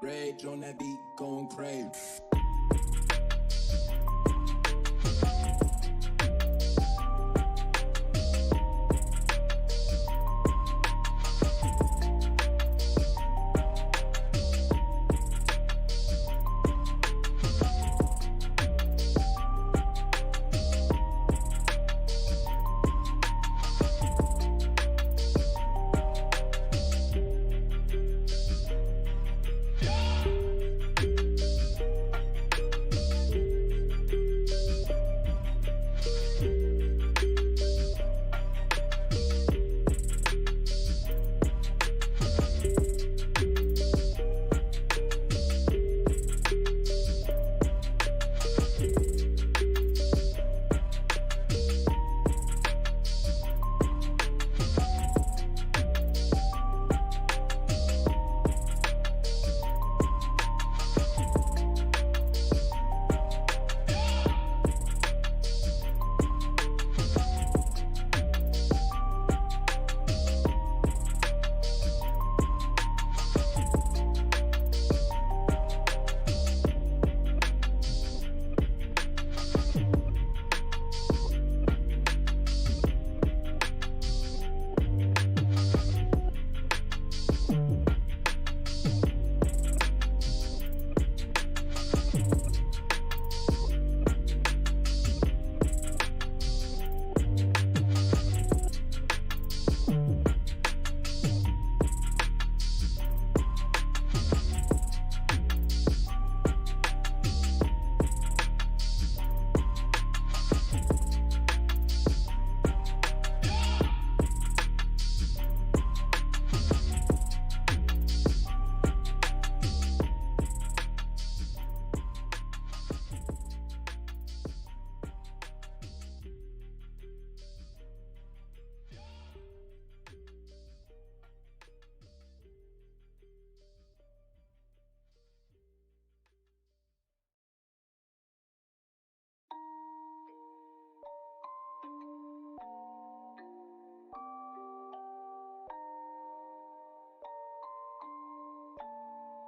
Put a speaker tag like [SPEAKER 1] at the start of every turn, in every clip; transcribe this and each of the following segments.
[SPEAKER 1] Rage on that beat, going crazy.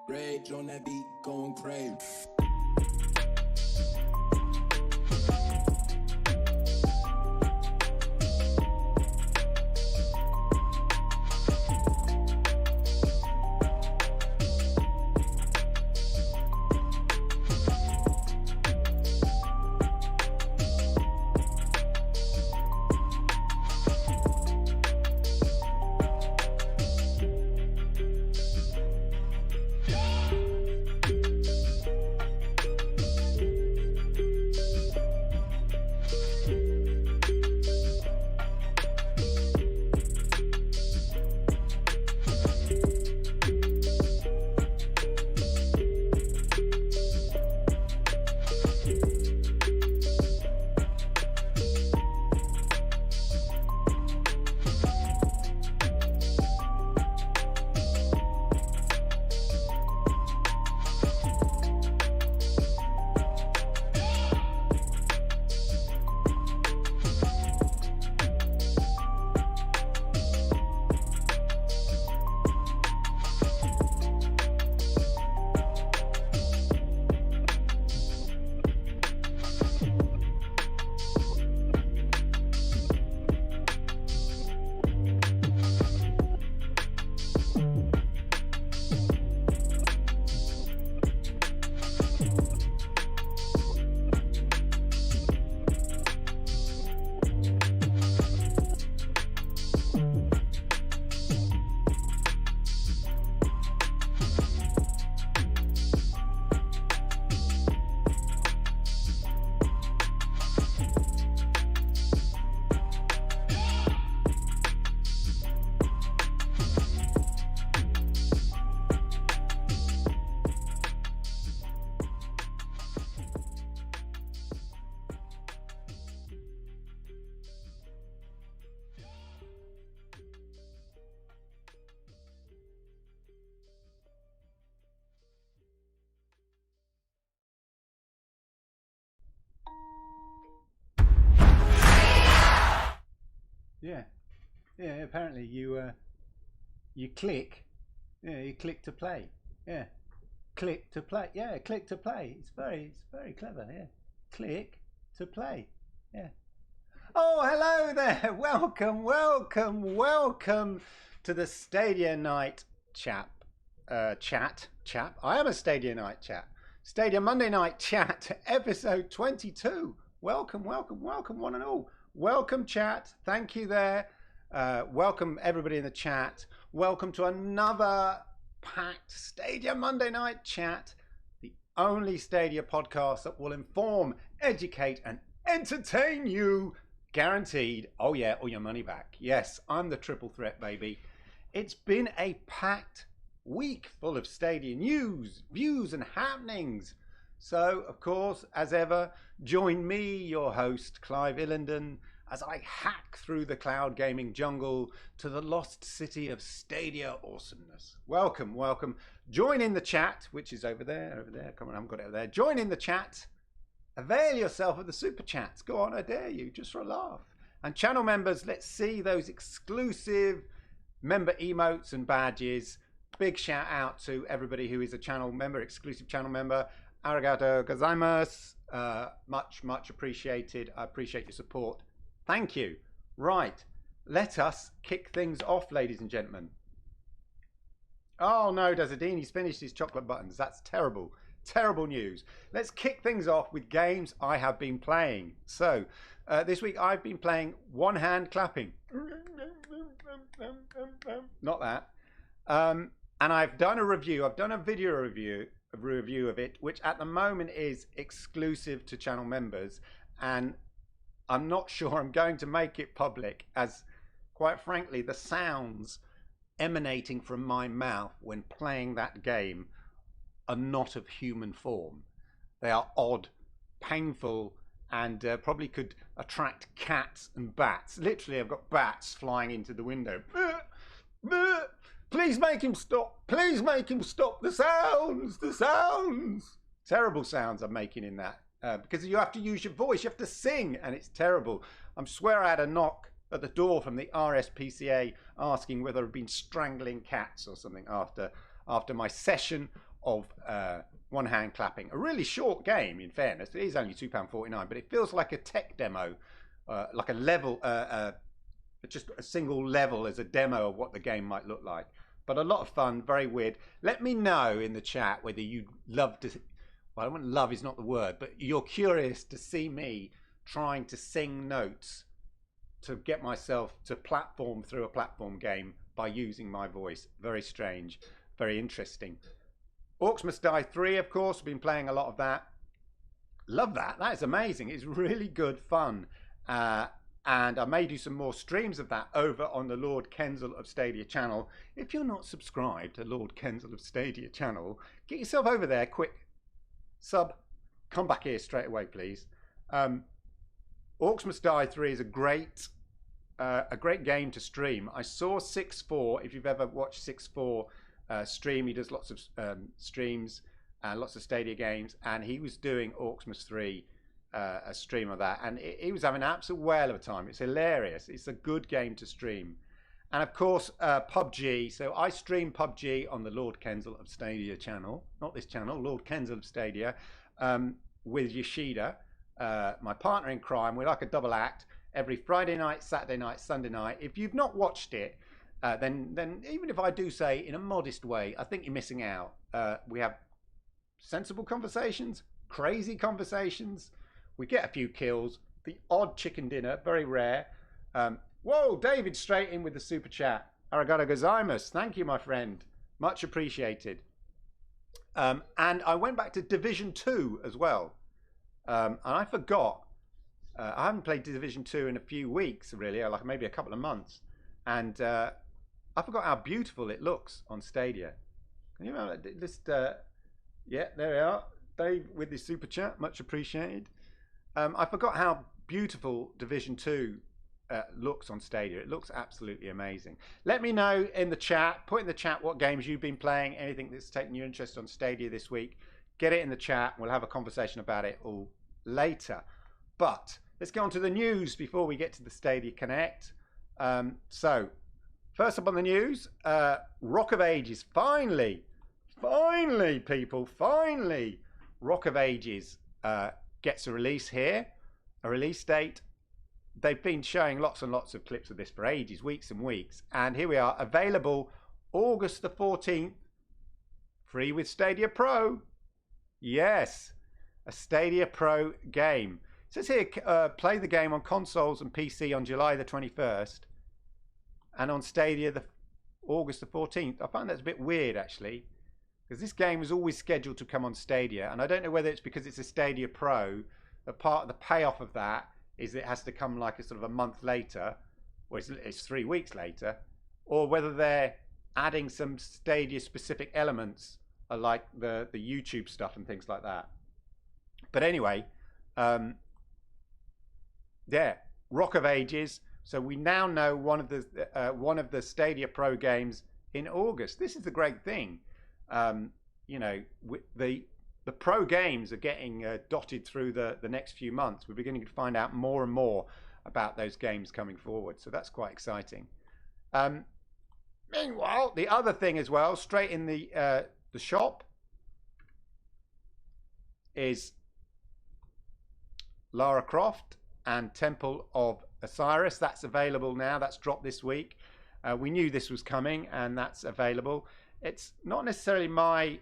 [SPEAKER 1] Rage on that beat, going crazy.
[SPEAKER 2] Yeah, yeah. Apparently, you click. Yeah, you click to play. Yeah, Click to play. Yeah, click to play. It's very clever. Yeah, click to play. Yeah. Oh, hello there. Welcome to the Stadia Night Chat. I am a Stadia Night Chat. Stadia Monday Night Chat, episode 22. Welcome, one and all. Welcome, chat. Thank you there. Welcome, everybody in the chat. Welcome to another packed Stadia Monday Night Chat, the only Stadia podcast that will inform, educate, and entertain you. Guaranteed. Oh yeah, or your money back. Yes, I'm the triple threat, baby. It's been a packed week full of Stadia news, views, and happenings. So, of course, as ever, join me, your host, Clive Illenden, as I hack through the cloud gaming jungle to the lost city of Stadia awesomeness. Welcome. Join in the chat, which is over there. Come on, I haven't got it over there. Join in the chat. Avail yourself of the super chats. Go on, I dare you, just for a laugh. And channel members, let's see those exclusive member emotes and badges. Big shout out to everybody who is a channel member, exclusive channel member. Arigato gozaimasu. Much appreciated. I appreciate your support. Thank you. Right, let us kick things off, ladies and gentlemen. Oh no, Desidine, he's finished his chocolate buttons. That's terrible. Terrible news. Let's kick things off with games I have been playing. So, this week I've been playing one hand clapping. Not that. And I've done a review. I've done a video review of it, which at the moment is exclusive to channel members. And I'm not sure I'm going to make it public, as quite frankly, the sounds emanating from my mouth when playing that game are not of human form. They are odd, painful, and probably could attract cats and bats. Literally, I've got bats flying into the window. Please make him stop. Please make him stop. The sounds. Terrible sounds I'm making in that. Because you have to use your voice. You have to sing, and it's terrible. I swear I had a knock at the door from the RSPCA asking whether I'd been strangling cats or something after my session of one hand clapping. A really short game, in fairness. It is only £2.49, but it feels like a tech demo, like a level, just a single level as a demo of what the game might look like. But a lot of fun, very weird. Let me know in the chat whether you'd love to, well, I don't want love is not the word, but you're curious to see me trying to sing notes to get myself to platform through a platform game by using my voice. Very strange, very interesting. Orcs Must Die 3, of course, been playing a lot of that. Love that. That is amazing. It's really good fun. And I may do some more streams of that over on the Lord Kensal of Stadia channel. If you're not subscribed to Lord Kensal of Stadia channel, get yourself over there, quick. Sub. Come back here straight away, please. Orcs Must Die 3 is a great game to stream. I saw 6-4, if you've ever watched 6-4, stream. He does lots of streams and lots of Stadia games, and he was doing Orcs Must 3, a stream of that, and he was having an absolute whale of a time. It's hilarious. It's a good game to stream. And of course, PUBG. So I stream PUBG on the Lord Kensal of Stadia channel, not this channel, Lord Kensal of Stadia, with Yoshida, my partner in crime. We're like a double act every Friday night, Saturday night, Sunday night. If you've not watched it, then even if I do say in a modest way, I think you're missing out. We have sensible conversations, crazy conversations. We get a few kills, the odd chicken dinner, very rare. Whoa, David straight in with the super chat. Arigato gozaimasu. Thank you, my friend. Much appreciated. And I went back to Division 2 as well. And I forgot. I haven't played Division 2 in a few weeks, really, like maybe a couple of months. And I forgot how beautiful it looks on Stadia. Can you remember this? Yeah, there we are. Dave with his super chat, much appreciated. I forgot how beautiful Division 2 looks on Stadia. It looks absolutely amazing. Let me know in the chat. Put in the chat what games you've been playing, anything that's taken your interest on Stadia this week. Get it in the chat. We'll have a conversation about it all later. But let's get on to the news before we get to the Stadia Connect. So, first up on the news, Rock of Ages finally Finally, people, finally, Rock of Ages gets a release here, a release date. They've been showing lots and lots of clips of this for ages, weeks and weeks. And here we are, available August the 14th, free with Stadia Pro. Yes, a Stadia Pro game. It says here, play the game on consoles and PC on July the 21st. And on Stadia, August the 14th. I find that's a bit weird, actually. Because this game was always scheduled to come on Stadia. And I don't know whether it's because it's a Stadia Pro, that part of the payoff of that is it has to come like a sort of a month later, or it's 3 weeks later, or whether they're adding some Stadia specific elements like the YouTube stuff and things like that. But anyway, yeah, Rock of Ages. So we now know one of the Stadia Pro games in August. This is the great thing. You know, the pro games are getting dotted through the next few months. We're beginning to find out more and more about those games coming forward. So that's quite exciting. Meanwhile, the other thing as well, straight in the shop, is Lara Croft and Temple of Osiris. That's available now. That's dropped this week. We knew this was coming, and that's available. It's not necessarily my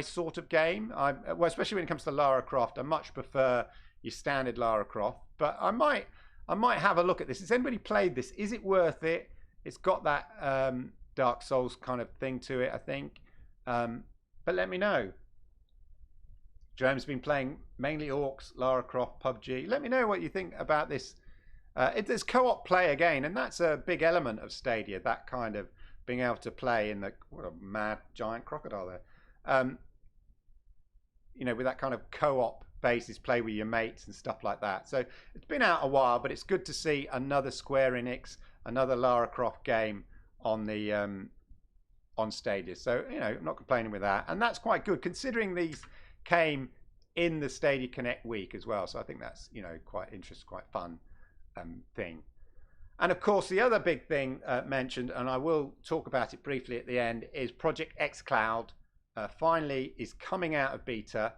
[SPEAKER 2] sort of game. Well, especially when it comes to Lara Croft, I much prefer your standard Lara Croft. But I might have a look at this. Has anybody played this? Is it worth it? It's got that Dark Souls kind of thing to it, I think. But let me know. Jerome's been playing mainly Orcs, Lara Croft, PUBG. Let me know what you think about this. It's co-op play again, and that's a big element of Stadia, that kind of being able to play in the what a mad giant crocodile there. You know, with that kind of co-op basis, play with your mates and stuff like that. So it's been out a while, but it's good to see another Square Enix, another Lara Croft game on the on Stadia. So, you know, I'm not complaining with that. And that's quite good, considering these came in the Stadia Connect week as well. So I think that's, you know, quite interesting, quite fun thing. And of course, the other big thing mentioned, and I will talk about it briefly at the end, is Project xCloud finally is coming out of beta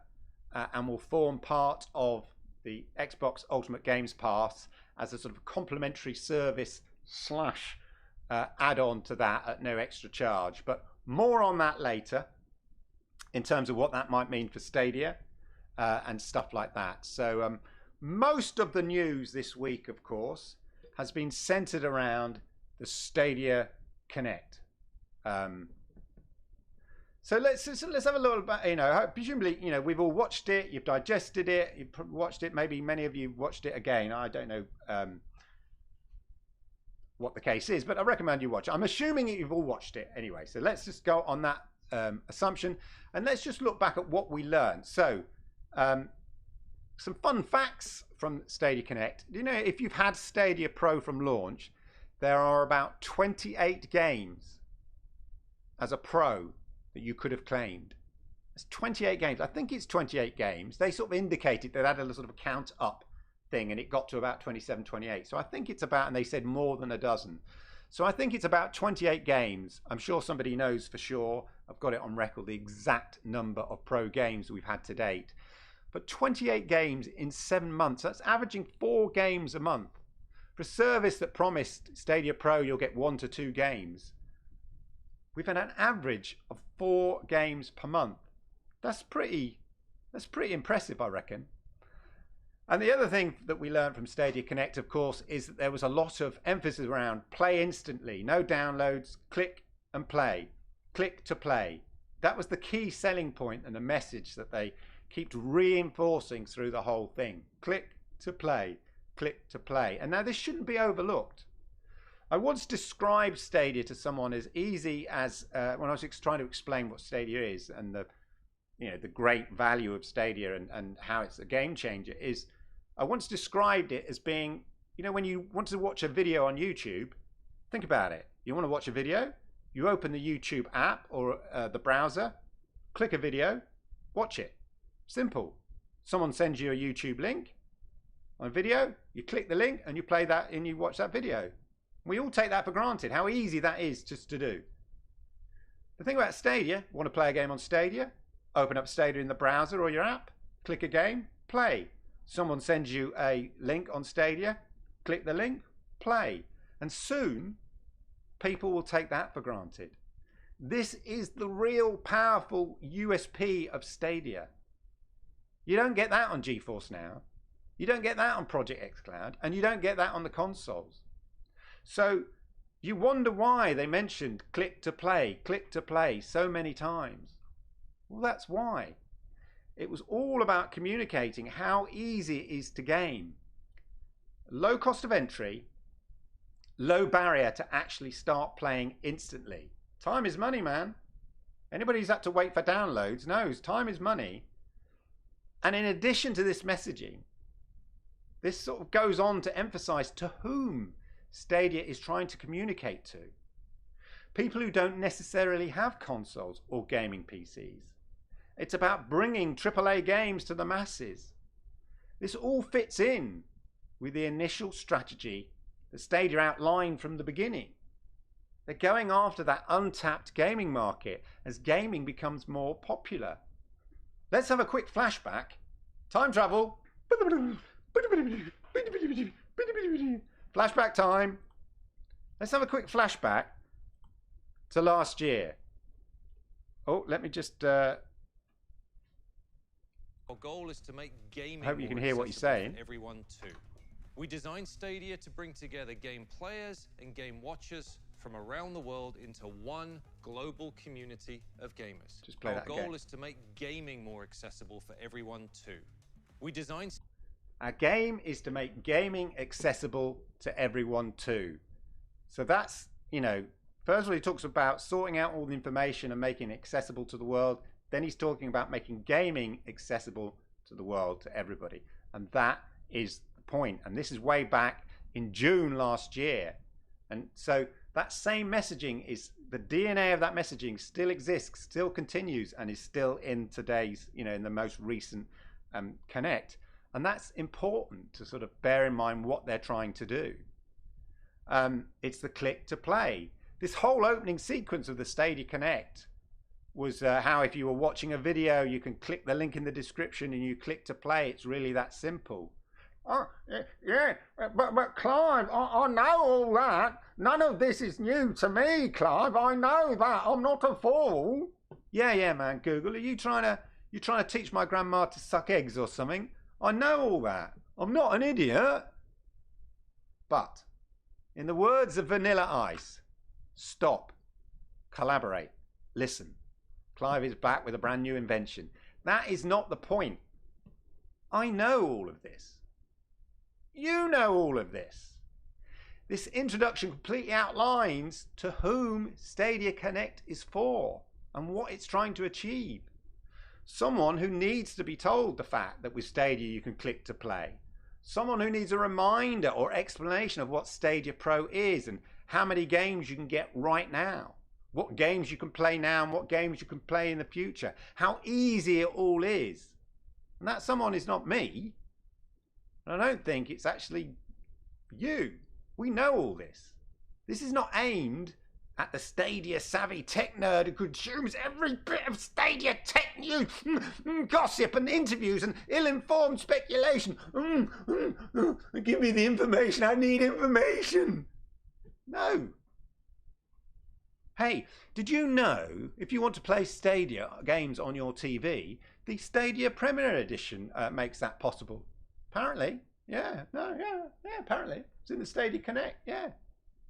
[SPEAKER 2] and will form part of the Xbox Ultimate Games Pass as a sort of complimentary service slash add-on to that at no extra charge. But more on that later in terms of what that might mean for Stadia and stuff like that. So most of the news this week, of course, has been centered around the Stadia Connect. So let's have a little bit, you know, presumably, you know, we've all watched it, you've digested it, you've watched it, maybe many of you watched it again. I don't know what the case is, but I recommend you watch it. I'm assuming you've all watched it anyway. So let's just go on that assumption, and let's just look back at what we learned. So some fun facts from Stadia Connect. You know, if you've had Stadia Pro from launch, there are about 28 games as a pro that you could have claimed. It's 28 games. I think it's 28 games. They sort of indicated they had a sort of a count up thing, and it got to about 27, 28. So I think it's about, and they said more than a dozen. So I think it's about 28 games. I'm sure somebody knows for sure. I've got it on record, the exact number of pro games we've had to date. But 28 games in 7 months, that's averaging 4 games a month. For a service that promised Stadia Pro, you'll get 1 to 2 games. We've had an average of 4 games per month. That's pretty impressive, I reckon. And the other thing that we learned from Stadia Connect, of course, is that there was a lot of emphasis around play instantly, no downloads, click and play, click to play. That was the key selling point and the message that they keep reinforcing through the whole thing. Click to play, click to play. And now this shouldn't be overlooked. I once described Stadia to someone as easy as when I was trying to explain what Stadia is and the great value of Stadia and how it's a game changer. Is I once described it as being, you know, when you want to watch a video on YouTube, think about it. You want to watch a video, you open the YouTube app or the browser, click a video, watch it. Simple. Someone sends you a YouTube link on a video, you click the link and you play that and you watch that video. We all take that for granted, how easy that is just to do. The thing about Stadia, want to play a game on Stadia? Open up Stadia in the browser or your app, click a game, play. Someone sends you a link on Stadia, click the link, play. And soon, people will take that for granted. This is the real powerful USP of Stadia. You don't get that on GeForce Now. You don't get that on Project xCloud. And you don't get that on the consoles. So you wonder why they mentioned click to play so many times. Well, that's why. It was all about communicating how easy it is to game. Low cost of entry, low barrier to actually start playing instantly. Time is money, man. Anybody who's had to wait for downloads knows time is money. And in addition to this messaging, this sort of goes on to emphasize to whom Stadia is trying to communicate to. People who don't necessarily have consoles or gaming PCs. It's about bringing AAA games to the masses. This all fits in with the initial strategy that Stadia outlined from the beginning. They're going after that untapped gaming market as gaming becomes more popular. Let's have a quick flashback. Time travel. Flashback time. Let's have a quick flashback to last year. Oh, let me just...
[SPEAKER 3] Our goal is to make gaming
[SPEAKER 2] I hope you can hear what he's saying.
[SPEAKER 3] Everyone too. We designed Stadia to bring together game players and game watchers from around the world into one global community of gamers.
[SPEAKER 2] Just play that
[SPEAKER 3] again. Our goal
[SPEAKER 2] again.
[SPEAKER 3] is to make gaming more accessible for everyone too. We designed...
[SPEAKER 2] Our game is to make gaming accessible to everyone too. So that's, you know, first of all, he talks about sorting out all the information and making it accessible to the world. Then he's talking about making gaming accessible to the world, to everybody. And that is the point. And this is way back in June last year. And so that same messaging is, the DNA of that messaging still exists, still continues, and is still in today's, you know, in the most recent Connect. And that's important to sort of bear in mind what they're trying to do. It's the click to play. This whole opening sequence of the Stadia Connect was how if you were watching a video, you can click the link in the description and you click to play. It's really that simple. Oh, yeah, but Clive, I know all that. None of this is new to me, Clive. I know that. I'm not a fool. Yeah, man, Google. Are you trying to teach my grandma to suck eggs or something? I know all that. I'm not an idiot. But, in the words of Vanilla Ice, stop, collaborate, listen. Clive is back with a brand new invention. That is not the point. I know all of this. You know all of this. This introduction completely outlines to whom Stadia Connect is for and what it's trying to achieve. Someone who needs to be told the fact that with Stadia you can click to play. Someone who needs a reminder or explanation of what Stadia Pro is and how many games you can get right now. What games you can play now and what games you can play in the future. How easy it all is. And that someone is not me. And I don't think it's actually you. We know all this. This is not aimed at the Stadia savvy tech nerd who consumes every bit of Stadia tech news, gossip and interviews and ill-informed speculation. Give me the information. I need information. No. Hey, did you know if you want to play Stadia games on your TV, the Stadia Premier Edition makes that possible? Apparently. Yeah, apparently. It's in the Stadia Connect, yeah.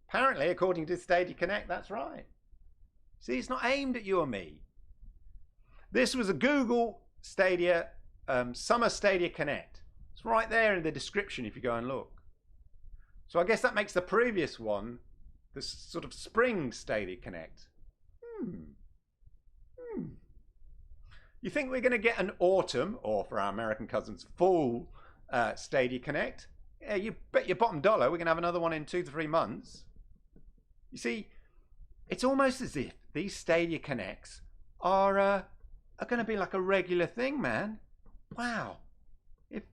[SPEAKER 2] Apparently, according to Stadia Connect, that's right. See, it's not aimed at you or me. This was a Google Stadia, Summer Stadia Connect. It's right there in the description if you go and look. So I guess that makes the previous one the sort of Spring Stadia Connect. You think we're going to get an autumn, or for our American cousins, fall Stadia Connect? Yeah, you bet your bottom dollar we're going to have another one in 2 to 3 months. You see, it's almost as if these Stadia Connects are going to be like a regular thing, man. Wow. If,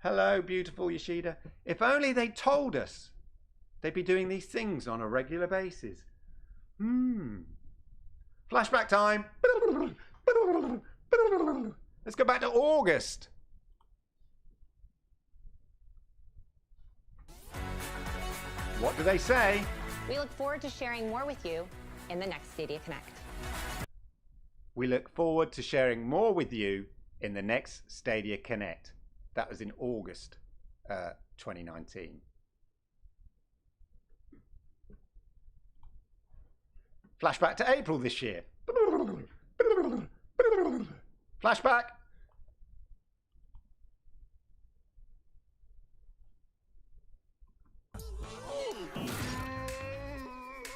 [SPEAKER 2] hello, beautiful Yoshida. If only they told us they'd be doing these things on a regular basis. Flashback time. Let's go back to August. What do they say?
[SPEAKER 4] We look forward to sharing more with you in the next Stadia Connect.
[SPEAKER 2] We look forward to sharing more with you in the next Stadia Connect. That was in August 2019. Flashback to April this year. Flashback.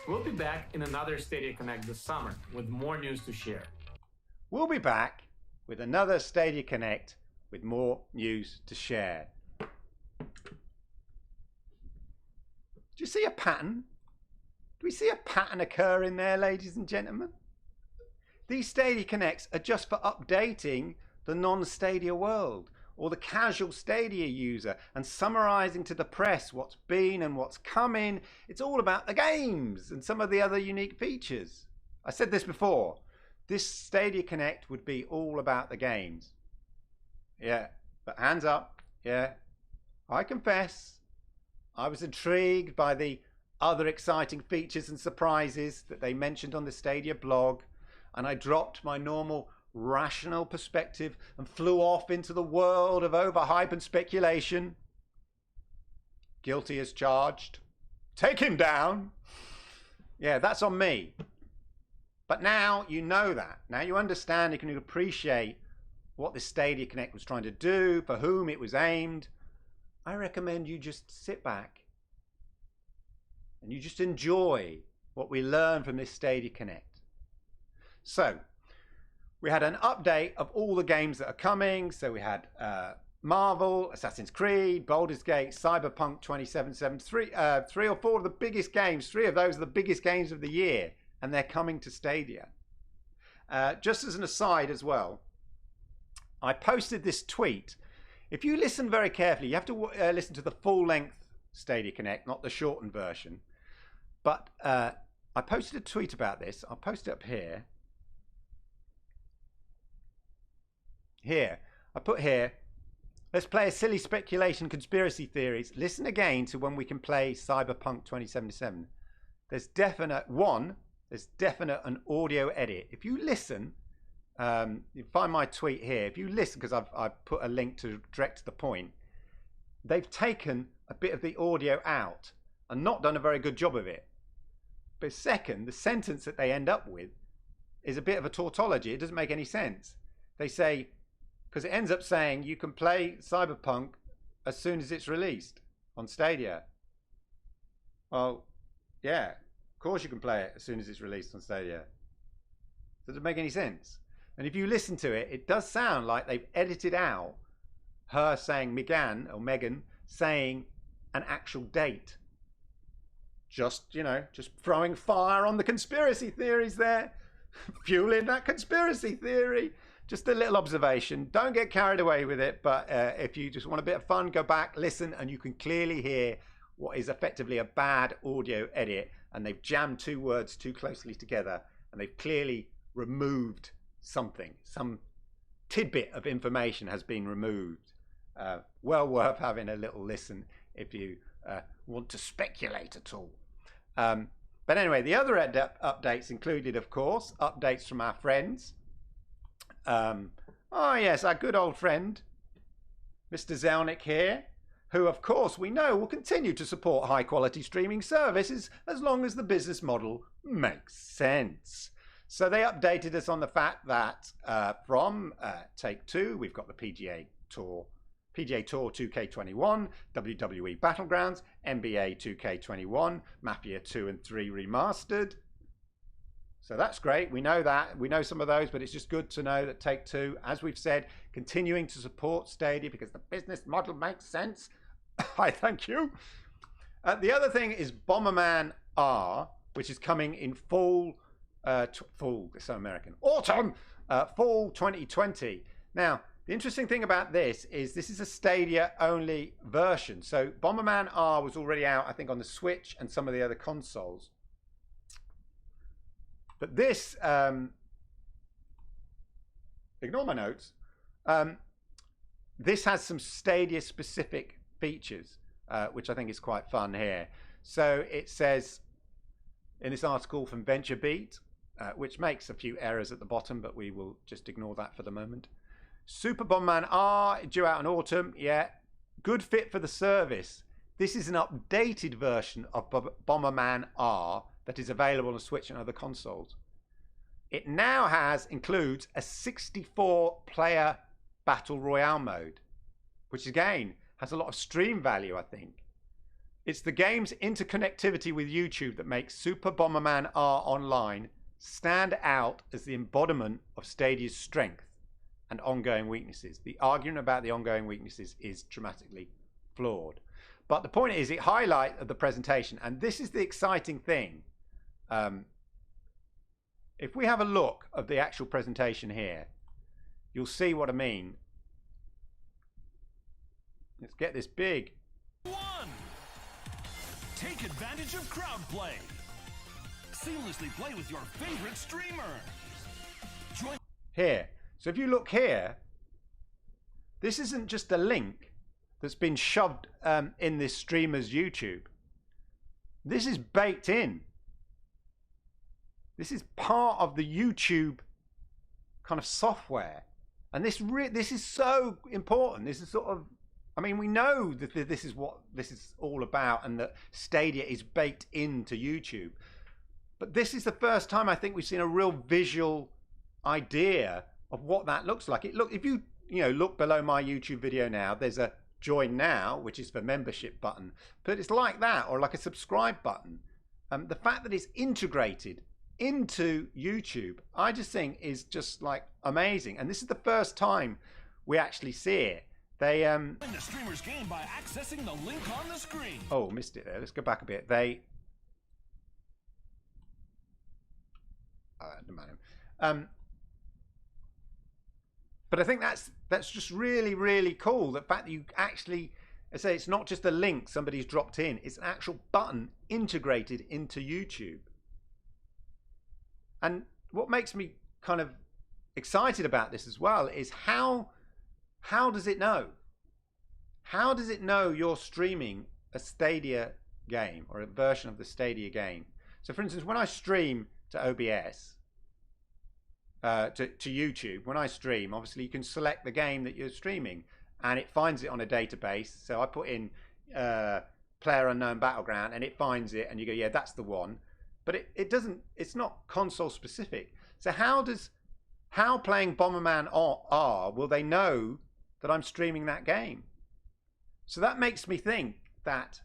[SPEAKER 5] We'll be back in another Stadia Connect this summer with more news to share.
[SPEAKER 2] We'll be back with another Stadia Connect with more news to share. Do you see a pattern? Do we see a pattern occur in there, ladies and gentlemen? These Stadia Connects are just for updating the non-Stadia world or the casual Stadia user and summarizing to the press what's been and what's coming. It's all about the games and some of the other unique features. I said this before. This Stadia Connect would be all about the games. Yeah, but hands up. Yeah, I confess, I was intrigued by the other exciting features and surprises that they mentioned on the Stadia blog, and I dropped my normal rational perspective and flew off into the world of overhype and speculation. Guilty as charged. Take him down. Yeah, that's on me. But now you know that. Now you understand, you can appreciate what the Stadia Connect was trying to do, for whom it was aimed. I recommend you just sit back and you just enjoy what we learned from this Stadia Connect. So, we had an update of all the games that are coming. So we had Marvel, Assassin's Creed, Baldur's Gate, Cyberpunk 2077, three or four of the biggest games. Three of those are the biggest games of the year, and they're coming to Stadia. Just as an aside as well, I posted this tweet. If you listen very carefully, you have to listen to the full-length Stadia Connect, not the shortened version. But I posted a tweet about this. I'll post it up here. Here, I put here, let's play a silly speculation conspiracy theories. Listen again to when we can play Cyberpunk 2077. There's definite an audio edit. If you listen, you find my tweet here. If you listen, because I've put a link to direct to the point, they've taken a bit of the audio out and not done a very good job of it. But second, the sentence that they end up with is a bit of a tautology. It doesn't make any sense. They say, because it ends up saying you can play Cyberpunk as soon as it's released on Stadia. Well, yeah, of course you can play it as soon as it's released on Stadia. Does it make any sense? And if you listen to it, it does sound like they've edited out her saying, Megan saying an actual date. Just, just throwing fire on the conspiracy theories there. Fueling that conspiracy theory. Just a little observation. Don't get carried away with it, but if you just want a bit of fun, go back, listen, and you can clearly hear what is effectively a bad audio edit, and they've jammed two words too closely together, and they've clearly removed something. Some tidbit of information has been removed. Well worth having a little listen if you want to speculate at all. But anyway, the other updates included, of course, updates from our friends. Oh yes, our good old friend, Mr. Zelnick here, who of course we know will continue to support high quality streaming services as long as the business model makes sense. So they updated us on the fact that from Take-Two, we've got the PGA Tour 2K21, WWE Battlegrounds, NBA 2K21, Mafia 2 and 3 Remastered. So that's great. We know that. We know some of those, but it's just good to know that Take-Two, as we've said, continuing to support Stadia because the business model makes sense. I thank you. The other thing is Bomberman R, which is coming in fall, it's so American, autumn, fall 2020. Now, the interesting thing about this is a Stadia-only version. So Bomberman R was already out, I think, on the Switch and some of the other consoles. that this, ignore my notes, this has some Stadia specific features, which I think is quite fun here. So it says in this article from VentureBeat, which makes a few errors at the bottom, but we will just ignore that for the moment. Super Bomberman R, due out in autumn. Yeah, good fit for the service. This is an updated version of Bomberman R that is available on Switch and other consoles. It now includes a 64-player Battle Royale mode, which again has a lot of stream value, I think. It's the game's interconnectivity with YouTube that makes Super Bomberman R Online stand out as the embodiment of Stadia's strength and ongoing weaknesses. The argument about the ongoing weaknesses is dramatically flawed. But the point is, it highlights the presentation, and this is the exciting thing. If we have a look at the actual presentation here, you'll see what I mean. Let's get this big.
[SPEAKER 6] Take advantage of crowd play. Seamlessly play with your favorite streamer. Join
[SPEAKER 2] here. So if you look here, this isn't just a link that's been shoved in this streamer's YouTube. This is baked in. This is part of the YouTube kind of software. And this is so important. This is sort of, I mean, we know that this is what this is all about and that Stadia is baked into YouTube. But this is the first time I think we've seen a real visual idea of what that looks like. If you look below my YouTube video now, there's a join now, which is for membership button, but it's like that, or like a subscribe button. The fact that it's integrated into YouTube, I just think is just like amazing. And this is the first time we actually see it. They
[SPEAKER 6] Join the streamer's game by accessing the link on the screen.
[SPEAKER 2] Oh, missed it there. Let's go back a bit. But I think that's just really, really cool. The fact that you actually, I say, it's not just a link somebody's dropped in. It's an actual button integrated into YouTube. And what makes me kind of excited about this as well is how does it know? How does it know you're streaming a Stadia game or a version of the Stadia game? So for instance, when I stream to OBS, to YouTube, when I stream, obviously you can select the game that you're streaming and it finds it on a database. So I put in PlayerUnknown Battleground and it finds it and you go, yeah, that's the one. But it's not console specific. So how playing Bomberman R will they know that I'm streaming that game? So that makes me think that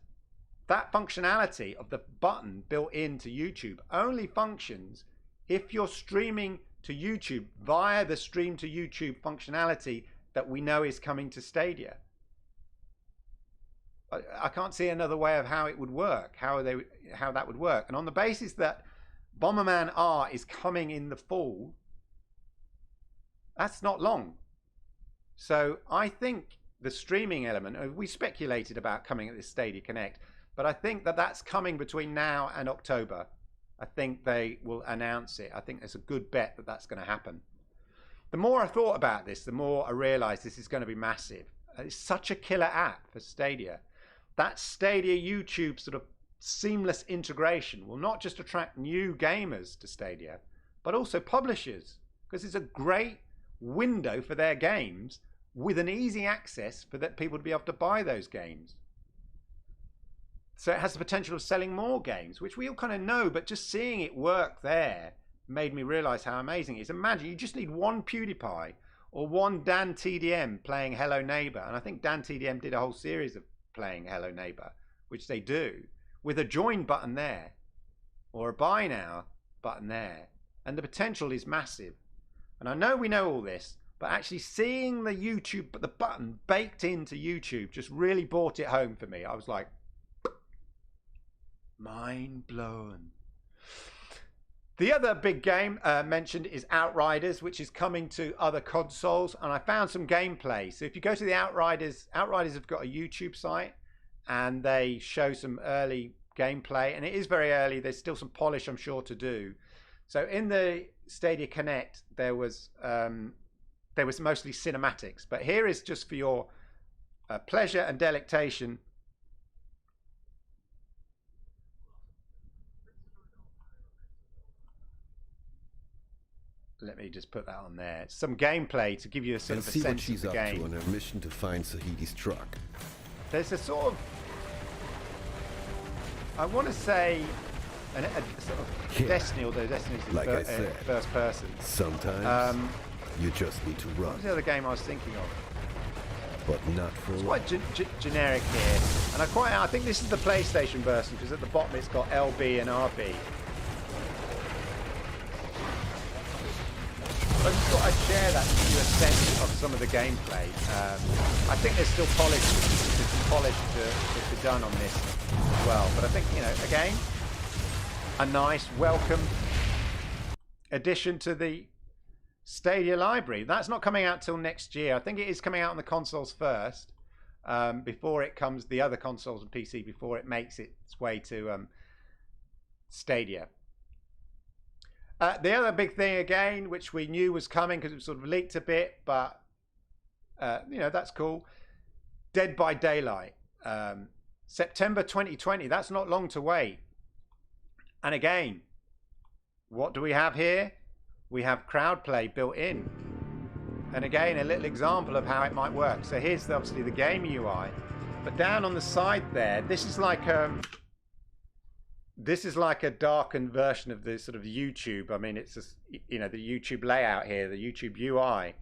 [SPEAKER 2] functionality of the button built into YouTube only functions if you're streaming to YouTube via the stream to YouTube functionality that we know is coming to Stadia. I can't see another way of how it would work, how that would work. And on the basis that Bomberman R is coming in the fall, that's not long. So I think the streaming element, we speculated about coming at this Stadia Connect, but I think that that's coming between now and October. I think they will announce it. I think there's a good bet that that's going to happen. The more I thought about this, the more I realized this is going to be massive. It's such a killer app for Stadia. That Stadia YouTube sort of seamless integration will not just attract new gamers to Stadia, but also publishers, because it's a great window for their games with an easy access for that people to be able to buy those games. So it has the potential of selling more games, which we all kind of know, but just seeing it work there made me realize how amazing it is. Imagine you just need one PewDiePie or one Dan TDM playing Hello Neighbor, and I think Dan TDM did a whole series of playing Hello Neighbor, which they do, with a join button there or a buy now button there, and the potential is massive. And I know we know all this, but actually seeing the button baked into YouTube just really brought it home for me. I was like, mind blown. The other big game mentioned is Outriders, which is coming to other consoles, and I found some gameplay. So if you go to the Outriders have got a YouTube site and they show some early gameplay, and it is very early. There's still some polish, I'm sure, to do. So in the Stadia Connect, there was mostly cinematics, but here is just for your pleasure and delectation. Let me just put that on there. Some gameplay to give you a sort of a sense of the game.
[SPEAKER 7] See what she's up to on her mission to find Sahidi's truck.
[SPEAKER 2] There's a sort of, I want to say, a sort of Destiny, although Destiny's
[SPEAKER 7] like I said,
[SPEAKER 2] first person.
[SPEAKER 7] Sometimes you just need to run.
[SPEAKER 2] What was the other game I was thinking of?
[SPEAKER 7] But not for
[SPEAKER 2] It's quite generic here, and I think this is the PlayStation version because at the bottom it's got LB and RB. I just thought I'd share that to give you a sense of some of the gameplay. I think there's still polish to be done on this as well. But I think, you know, again, a nice, welcome addition to the Stadia library. That's not coming out till next year. I think it is coming out on the consoles first, before it comes, the other consoles and PC, before it makes its way to Stadia. The other big thing again, which we knew was coming because it was sort of leaked a bit, but you know, that's cool. Dead by Daylight, September 2020. That's not long to wait. And again, what do we have here? We have crowd play built in. And again, a little example of how it might work. So here's obviously the game UI, but down on the side there, this is like a darkened version of the sort of YouTube. I mean, it's just, you know, the YouTube layout here, the YouTube UI.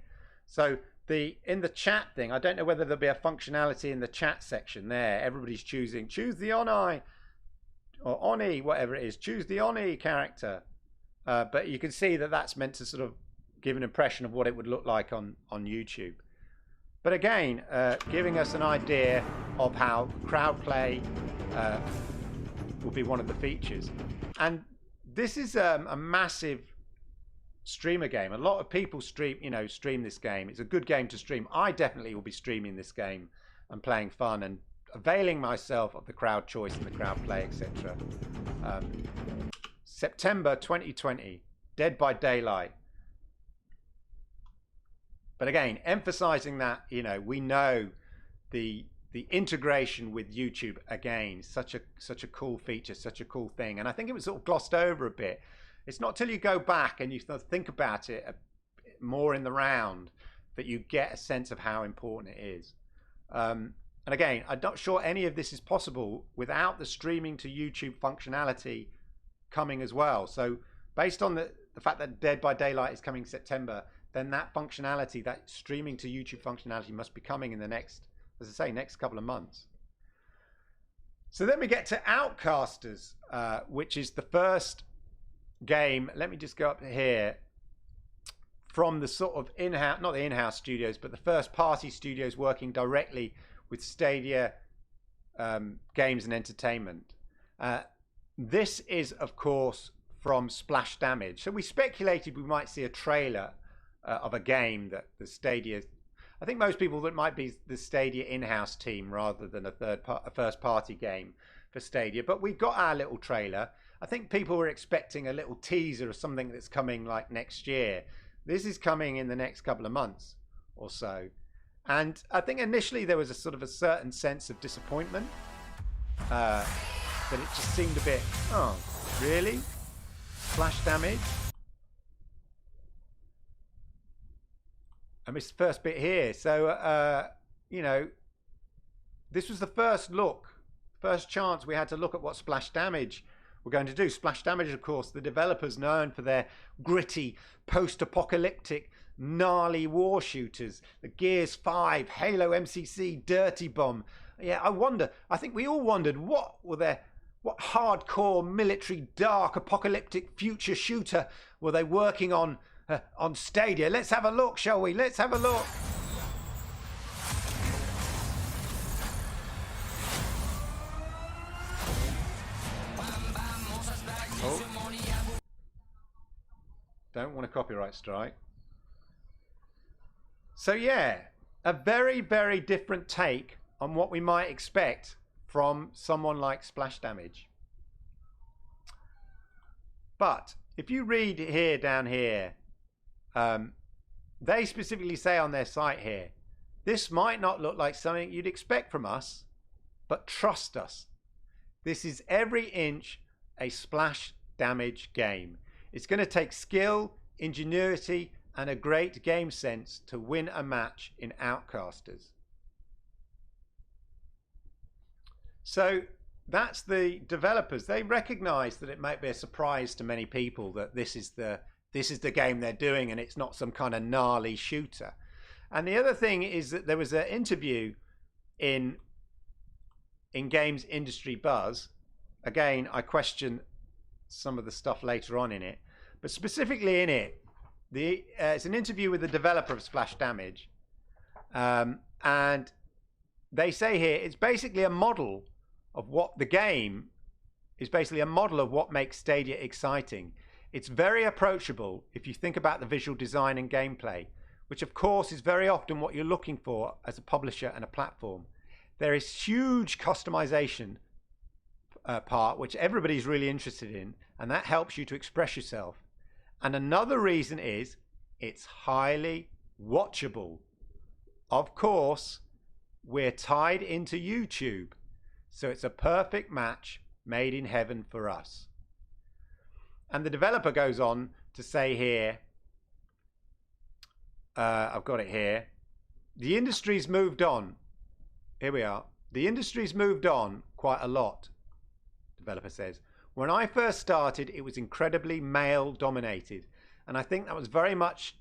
[SPEAKER 2] So in the chat thing, I don't know whether there'll be a functionality in the chat section there. Everybody's choose the Oni or Oni, whatever it is. Choose the Oni character. But you can see that that's meant to sort of give an impression of what it would look like on YouTube. But again, giving us an idea of how crowd play will be one of the features. And this is a massive streamer game. A lot of people stream this game. It's a good game to stream. I definitely will be streaming this game and playing fun and availing myself of the crowd choice and the crowd play, etc. September 2020, Dead by Daylight. But again, emphasizing that, you know, we know the integration with YouTube, again, such a cool feature, such a cool thing. And I think it was sort of glossed over a bit. It's not till you go back and you think about it more in the round that you get a sense of how important it is. And again, I'm not sure any of this is possible without the streaming to YouTube functionality coming as well. So based on the fact that Dead by Daylight is coming September, then that functionality, that streaming to YouTube functionality must be coming in the next, as I say, next couple of months. So then we get to Outcasters, which is the first game. Let me just go up here. From the sort of in-house, not the in-house studios, but the first party studios working directly with Stadia Games and Entertainment. This is, of course, from Splash Damage. So we speculated we might see a trailer of a game that the Stadia, I think most people, that might be the Stadia in-house team rather than a first-party game for Stadia. But we got our little trailer. I think people were expecting a little teaser of something that's coming like next year. This is coming in the next couple of months or so. And I think initially there was a sort of a certain sense of disappointment. That it just seemed a bit, oh, really? Splash Damage? I missed the first bit here. So, you know, this was the first chance we had to look at what Splash Damage were going to do. Splash Damage, of course, the developers known for their gritty, post-apocalyptic, gnarly war shooters. The Gears 5, Halo MCC, Dirty Bomb. Yeah, I think we all wondered, what hardcore, military, dark, apocalyptic future shooter were they working on Stadia? Let's have a look, shall we? Let's have a look. Oh. Don't want a copyright strike. So yeah, a very, very different take on what we might expect from someone like Splash Damage. But if you read here, down here, they specifically say on their site here, this might not look like something you'd expect from us, but trust us. This is every inch a splash damage game. It's going to take skill, ingenuity, and a great game sense to win a match in Outcasters. So that's the developers. They recognize that it might be a surprise to many people that this is the game they're doing and it's not some kind of gnarly shooter. And the other thing is that there was an interview in Games Industry Buzz. Again, I question some of the stuff later on in it, but specifically in it, it's an interview with the developer of Splash Damage, and they say here it's basically a model of what the game is, basically a model of what makes Stadia exciting. It's very approachable if you think about the visual design and gameplay, which of course is very often what you're looking for as a publisher and a platform. There is huge customization part, which everybody's really interested in, and that helps you to express yourself. And another reason is it's highly watchable. Of course, we're tied into YouTube, so it's a perfect match made in heaven for us. And the developer goes on to say here, I've got it here, the industry's moved on. Here we are. The industry's moved on quite a lot, developer says. When I first started, it was incredibly male dominated, and I think that was very much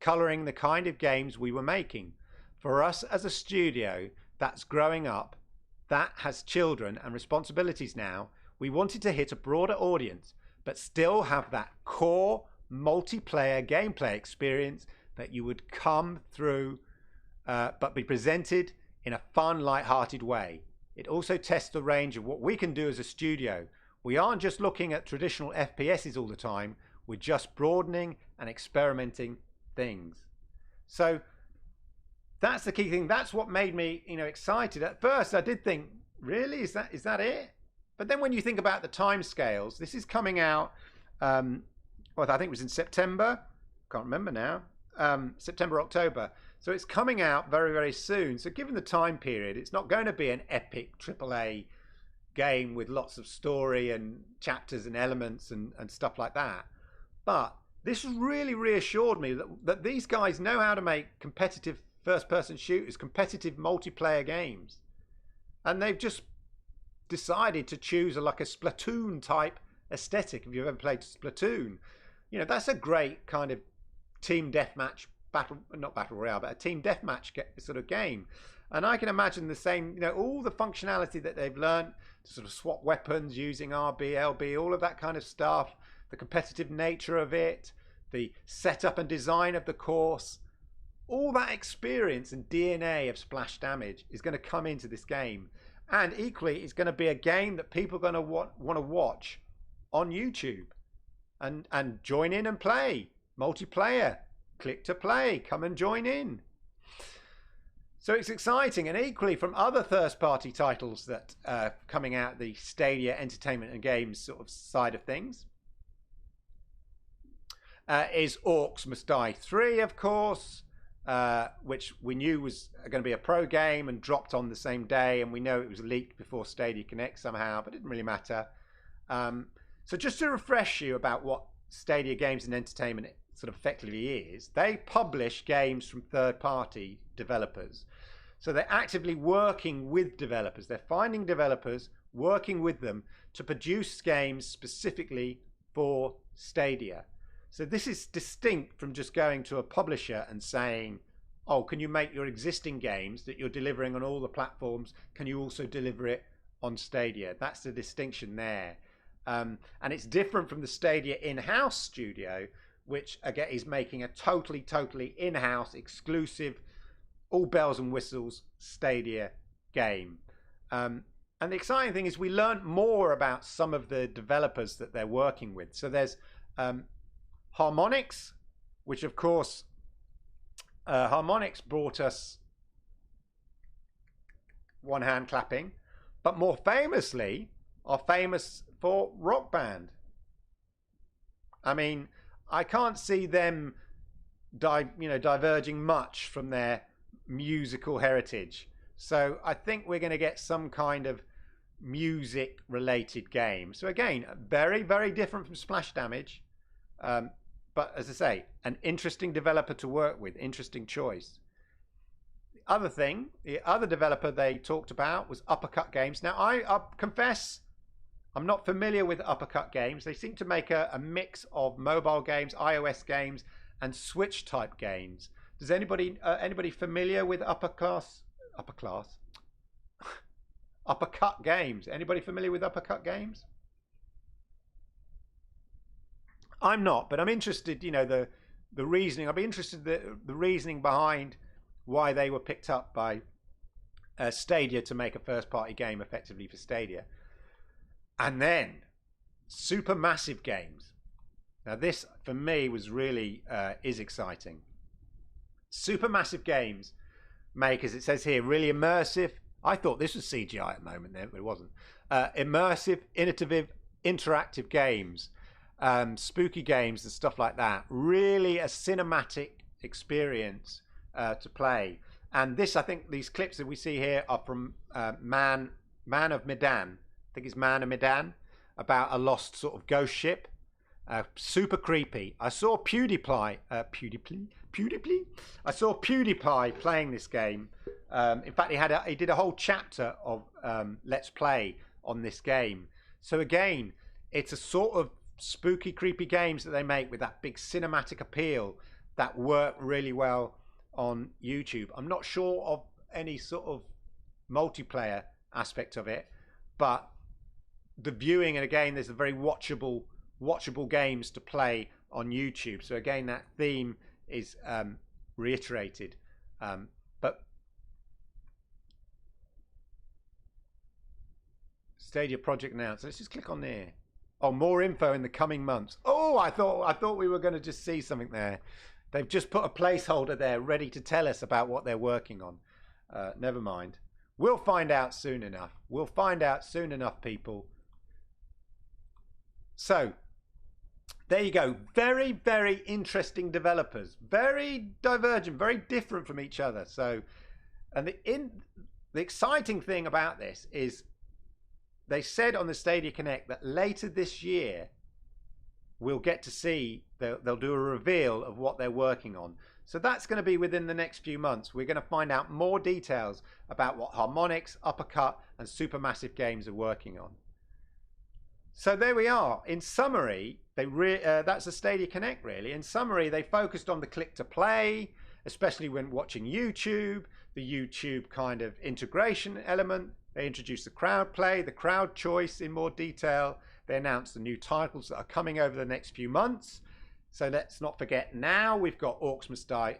[SPEAKER 2] coloring the kind of games we were making. For us as a studio that's growing up, that has children and responsibilities now, we wanted to hit a broader audience, but still have that core multiplayer gameplay experience that you would come through, but be presented in a fun, light-hearted way. It also tests the range of what we can do as a studio. We aren't just looking at traditional FPSs all the time, we're just broadening and experimenting things. So that's the key thing. That's what made me, excited. At first I did think, really, is that it? But then when you think about the time scales, this is coming out, I think it was in September, can't remember now, September, October. So it's coming out very, very soon. So given the time period, it's not going to be an epic AAA game with lots of story and chapters and elements and stuff like that. But this really reassured me that these guys know how to make competitive first-person shooters, competitive multiplayer games. And they've just decided to choose like a Splatoon type aesthetic. If you've ever played Splatoon, that's a great kind of team deathmatch not battle royale, but a team deathmatch sort of game. And I can imagine the same, all the functionality that they've learned to sort of swap weapons using RB, LB, all of that kind of stuff, the competitive nature of it, the setup and design of the course, all that experience and DNA of Splash Damage is going to come into this game. And equally, it's going to be a game that people are going to want to watch on YouTube and join in and play. Multiplayer, click to play, come and join in. So it's exciting. And equally from other first-party titles that are coming out the Stadia Entertainment and Games sort of side of things, is Orcs Must Die 3, of course, which we knew was going to be a pro game and dropped on the same day, and we know it was leaked before Stadia Connect somehow, but it didn't really matter. So just to refresh you about what Stadia Games and Entertainment sort of effectively is, they publish games from third-party developers. So they're actively working with developers. They're finding developers, working with them to produce games specifically for Stadia. So this is distinct from just going to a publisher and saying, oh, can you make your existing games that you're delivering on all the platforms, can you also deliver it on Stadia? That's the distinction there. And it's different from the Stadia in-house studio, which again is making a totally in-house exclusive, all bells and whistles Stadia game. And the exciting thing is we learned more about some of the developers that they're working with. So there's Harmonics, which of course Harmonics brought us one hand clapping, but more famously are famous for Rock Band. I mean, I can't see them diverging much from their musical heritage. So I think we're going to get some kind of music related game. So again, very, very different from Splash Damage. But as I say, an interesting developer to work with, interesting choice. The other developer they talked about was Uppercut Games. Now, I confess, I'm not familiar with Uppercut Games. They seem to make a mix of mobile games, iOS games, and Switch type games. Does anybody familiar with Uppercut Games? Anybody familiar with Uppercut Games? I'm not, but I'm interested. The reasoning. I'd be interested the reasoning behind why they were picked up by Stadia to make a first-party game effectively for Stadia. And then Supermassive Games. Now this, for me, was really is exciting. Supermassive Games make, as it says here, really immersive. I thought this was CGI at the moment, but it wasn't. Immersive, innovative, interactive games, spooky games and stuff like that. Really a cinematic experience to play. And this, I think, these clips that we see here are from Man of Medan. I think it's Man of Medan, about a lost sort of ghost ship. Super creepy. I saw PewDiePie. I saw PewDiePie playing this game. In fact, he did a whole chapter of Let's Play on this game. So again, it's a sort of spooky, creepy games that they make with that big cinematic appeal that work really well on YouTube. I'm not sure of any sort of multiplayer aspect of it, but the viewing, and again, there's a very watchable games to play on YouTube. So again, that theme is reiterated. But Stadia project announced. Let's just click on there. Oh, more info in the coming months. Oh, I thought we were going to just see something there. They've just put a placeholder there ready to tell us about what they're working on. Never mind. We'll find out soon enough. We'll find out soon enough, people. So, there you go. Very, very interesting developers. Very divergent, very different from each other. So, and the exciting thing about this is they said on the Stadia Connect that later this year we'll get to see, they'll do a reveal of what they're working on. So that's going to be within the next few months. We're going to find out more details about what Harmonics, Uppercut, and Supermassive Games are working on. So there we are. In summary, that's a Stadia Connect really. In summary, they focused on the click to play, especially when watching YouTube, the YouTube kind of integration element. They introduced the crowd play, the crowd choice in more detail. They announced the new titles that are coming over the next few months. So let's not forget, now we've got Orcs Must Die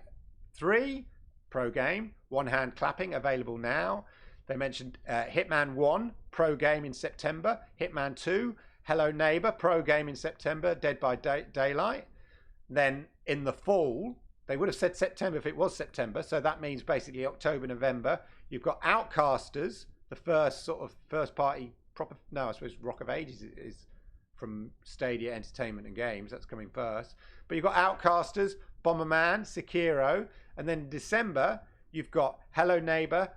[SPEAKER 2] 3 pro game, one hand clapping, available now. They mentioned Hitman 1 pro game in September, Hitman 2, Hello Neighbor pro game in September, Dead by Daylight. Then in the fall, they would have said September if it was September, so that means basically October, November. You've got Outcasters, the first sort of first party proper, no, I suppose Rock of Ages is from Stadia Entertainment and Games. That's coming first. But you've got Outcasters, Bomberman, Sekiro, and then in December you've got Hello Neighbor,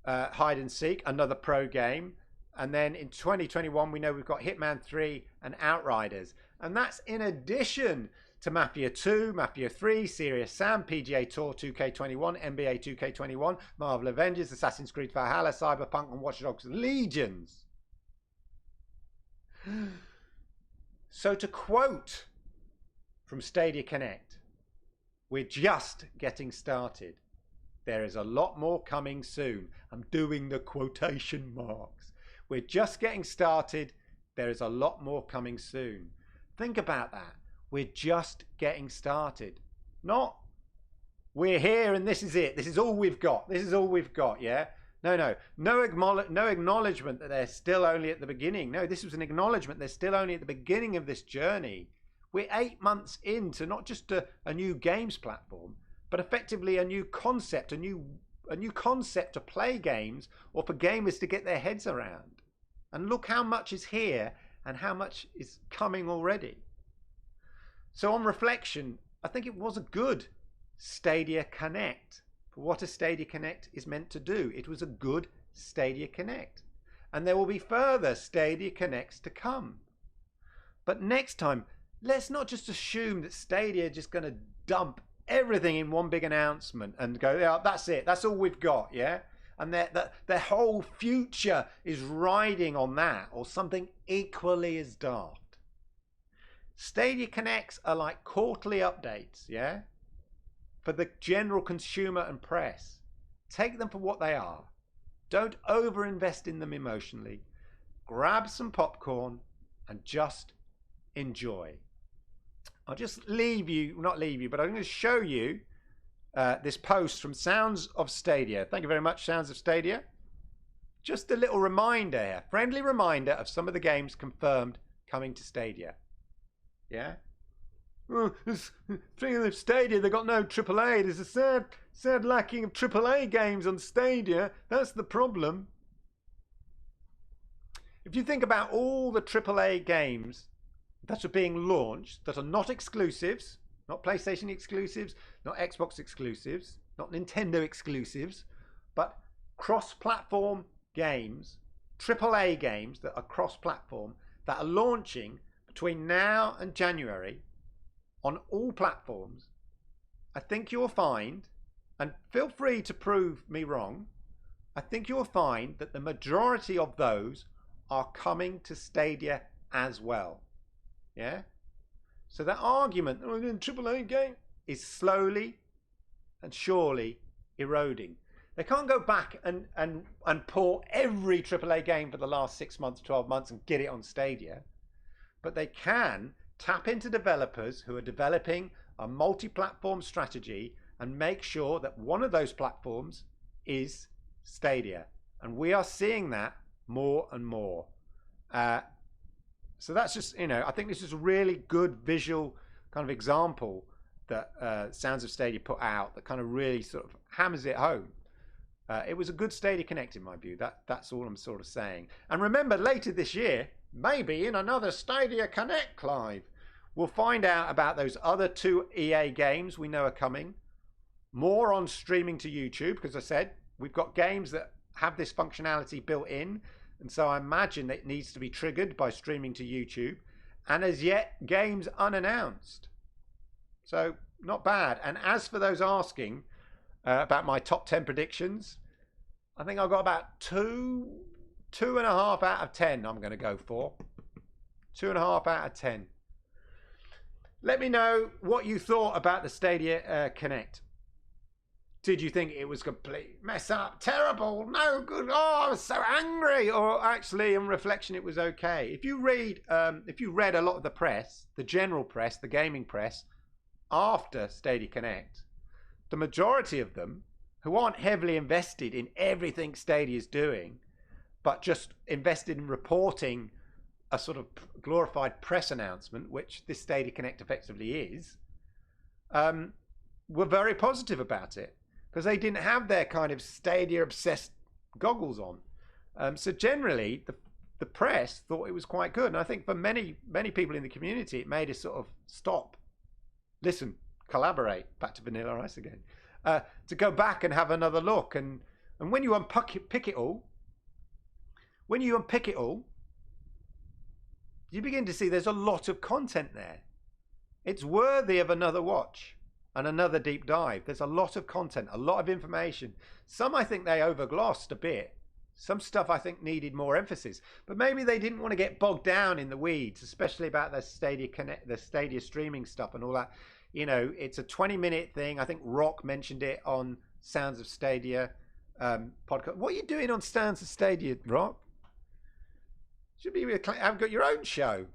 [SPEAKER 2] Hide and Seek, another pro game, and then in 2021 we know we've got Hitman 3 and Outriders, and that's in addition to Mafia 2, Mafia 3, Serious Sam, PGA Tour 2K21, NBA 2K21, Marvel Avengers, Assassin's Creed Valhalla, Cyberpunk, and Watch Dogs Legions. So to quote from Stadia Connect, we're just getting started. There is a lot more coming soon. I'm doing the quotation marks. We're just getting started. There is a lot more coming soon. Think about that. We're just getting started. Not we're here and this is it. This is all we've got. This is all we've got, yeah? No acknowledgement that they're still only at the beginning. No, this was an acknowledgement they're still only at the beginning of this journey. We're 8 months into not just a new games platform, but effectively a new concept, a new concept to play games or for gamers to get their heads around. And look how much is here and how much is coming already. So on reflection, I think it was a good Stadia Connect. For what a Stadia Connect is meant to do. It was a good Stadia Connect. And there will be further Stadia Connects to come. But next time, let's not just assume that Stadia is just going to dump everything in one big announcement and go, yeah, that's it. That's all we've got, yeah? And their whole future is riding on that or something equally as daft. Stadia Connects are like quarterly updates, yeah? For the general consumer and press. Take them for what they are. Don't overinvest in them emotionally. Grab some popcorn and just enjoy. I'll just leave you, not leave you, but I'm going to show you this post from Sounds of Stadia. Thank you very much, Sounds of Stadia. Just a little reminder here, friendly reminder of some of the games confirmed coming to Stadia. Yeah? Speaking of Stadia, they've got no AAA. There's a sad lacking of AAA games on Stadia. That's the problem. If you think about all the AAA games that are being launched, that are not exclusives, not PlayStation exclusives, not Xbox exclusives, not Nintendo exclusives, but cross-platform games, AAA games that are cross-platform, that are launching between now and January on all platforms, I think you'll find, and feel free to prove me wrong, I think you'll find that the majority of those are coming to Stadia as well. Yeah? So that argument, oh, in AAA game, is slowly and surely eroding. They can't go back and port every AAA game for the last 6 months, 12 months and get it on Stadia. But they can tap into developers who are developing a multi-platform strategy and make sure that one of those platforms is Stadia. And we are seeing that more and more. So that's just, I think this is a really good visual kind of example that Sounds of Stadia put out that kind of really sort of hammers it home. It was a good Stadia Connect in my view. That's all I'm sort of saying. And remember, later this year, maybe in another Stadia Connect, Clive, we'll find out about those other 2 EA games we know are coming. More on streaming to YouTube, because I said we've got games that have this functionality built in. And so I imagine that it needs to be triggered by streaming to YouTube. And as yet, games unannounced. So not bad. And as for those asking about my top 10 predictions, I think I've got about 2.5 out of 10 I'm going to go for. 2.5 out of 10. Let me know what you thought about the Stadia Connect. Did you think it was complete mess up? Terrible, no good, oh, I was so angry. Or actually, on reflection, it was okay. If you read a lot of the press, the general press, the gaming press, after Stadia Connect, the majority of them, who aren't heavily invested in everything Stadia is doing, but just invested in reporting a sort of glorified press announcement, which this Stadia Connect effectively is, were very positive about it. Because they didn't have their kind of Stadia-obsessed goggles on. So generally, the press thought it was quite good. And I think for many people in the community, it made us sort of stop, listen, collaborate, back to Vanilla Ice again, to go back and have another look. And when you unpick it all, you begin to see there's a lot of content there. It's worthy of another watch. And another deep dive. There's a lot of content, a lot of information. Some I think they overglossed a bit. Some stuff I think needed more emphasis. But maybe they didn't want to get bogged down in the weeds, especially about the Stadia Connect, the Stadia streaming stuff and all that. It's a 20-minute thing. I think Rock mentioned it on Sounds of Stadia podcast. What are you doing on Sounds of Stadia, Rock? Should be have got your own show.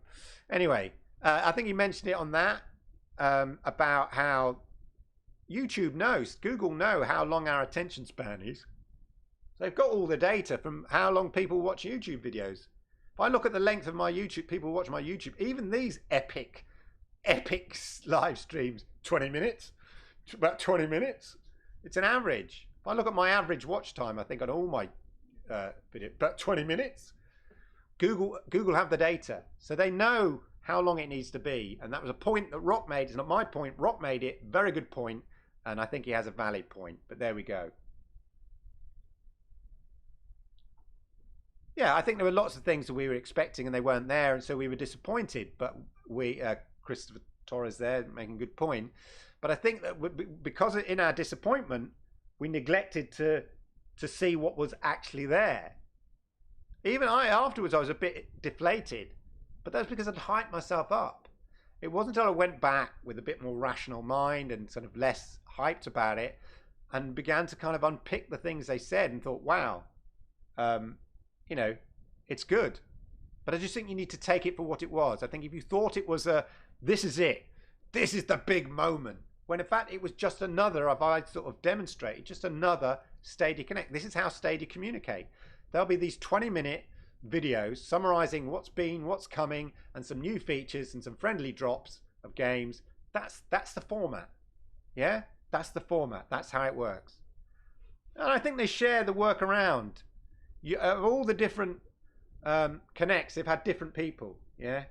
[SPEAKER 2] Anyway, I think you mentioned it on that about how YouTube knows, Google know how long our attention span is. They've got all the data from how long people watch YouTube videos. If I look at the length of my YouTube, people watch my YouTube, even these epic live streams, 20 minutes, about 20 minutes. It's an average. If I look at my average watch time, I think on all my videos, about 20 minutes. Google have the data. So they know how long it needs to be. And that was a point that Rock made. It's not my point. Rock made it. Very good point. And I think he has a valid point. But there we go. Yeah, I think there were lots of things that we were expecting and they weren't there. And so we were disappointed. But we, Christopher Torres there, making a good point. But I think that because in our disappointment, we neglected to see what was actually there. Even afterwards, I was a bit deflated, but that's because I'd hyped myself up. It wasn't until I went back with a bit more rational mind and sort of less hyped about it and began to kind of unpick the things they said and thought, wow, you know, it's good. But I just think you need to take it for what it was. I think if you thought it was this is it, this is the big moment, when in fact it was just another, I've sort of demonstrated, just another Stadia Connect. This is how Stadia communicate. There'll be these 20-minute videos summarizing what's been, what's coming, and some new features and some friendly drops of games. That's the format. Yeah, that's the format. That's how it works. And I think they share the workaround. Of all the different connects, they've had different people. Yeah,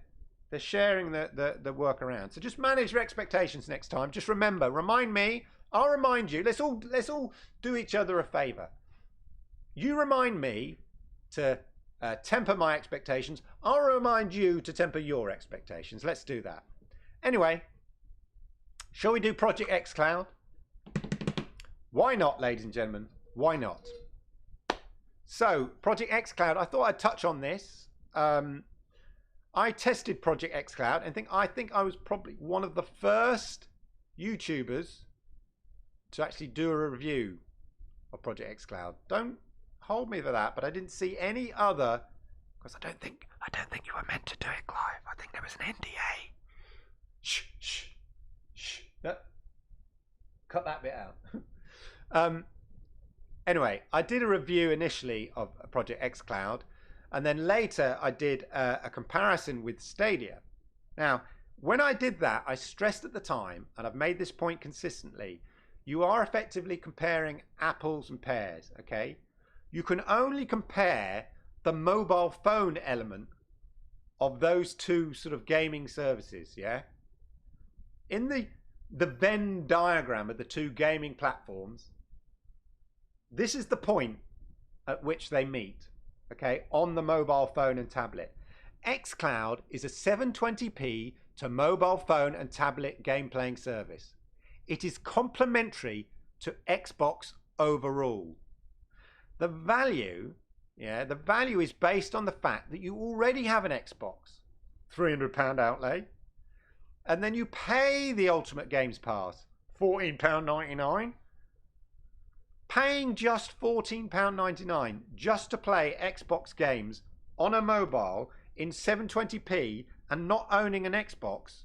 [SPEAKER 2] they're sharing the workaround. So just manage your expectations next time. Just remember, remind me. I'll remind you. Let's all do each other a favor. You remind me to temper my expectations. I'll remind you to temper your expectations. Let's do that. Anyway, shall we do Project xCloud? Why not, ladies and gentlemen? Why not? So, Project xCloud, I thought I'd touch on this. I tested Project xCloud and I think I was probably one of the first YouTubers to actually do a review of Project xCloud. Don't hold me for that, but I didn't see any other, because I don't think you were meant to do it live. I think there was an NDA. Shh. No. Cut that bit out. Anyway, I did a review initially of Project xCloud, and then later I did a comparison with Stadia. Now, when I did that, I stressed at the time, and I've made this point consistently, you are effectively comparing apples and pears, okay? You can only compare the mobile phone element of those two sort of gaming services, yeah? In the Venn diagram of the two gaming platforms, this is the point at which they meet, okay, on the mobile phone and tablet. xCloud is a 720p to mobile phone and tablet game playing service. It is complementary to Xbox overall. The value is based on the fact that you already have an Xbox, £300 outlay, and then you pay the Ultimate Games Pass, £14.99. Paying just £14.99 just to play Xbox games on a mobile in 720p and not owning an Xbox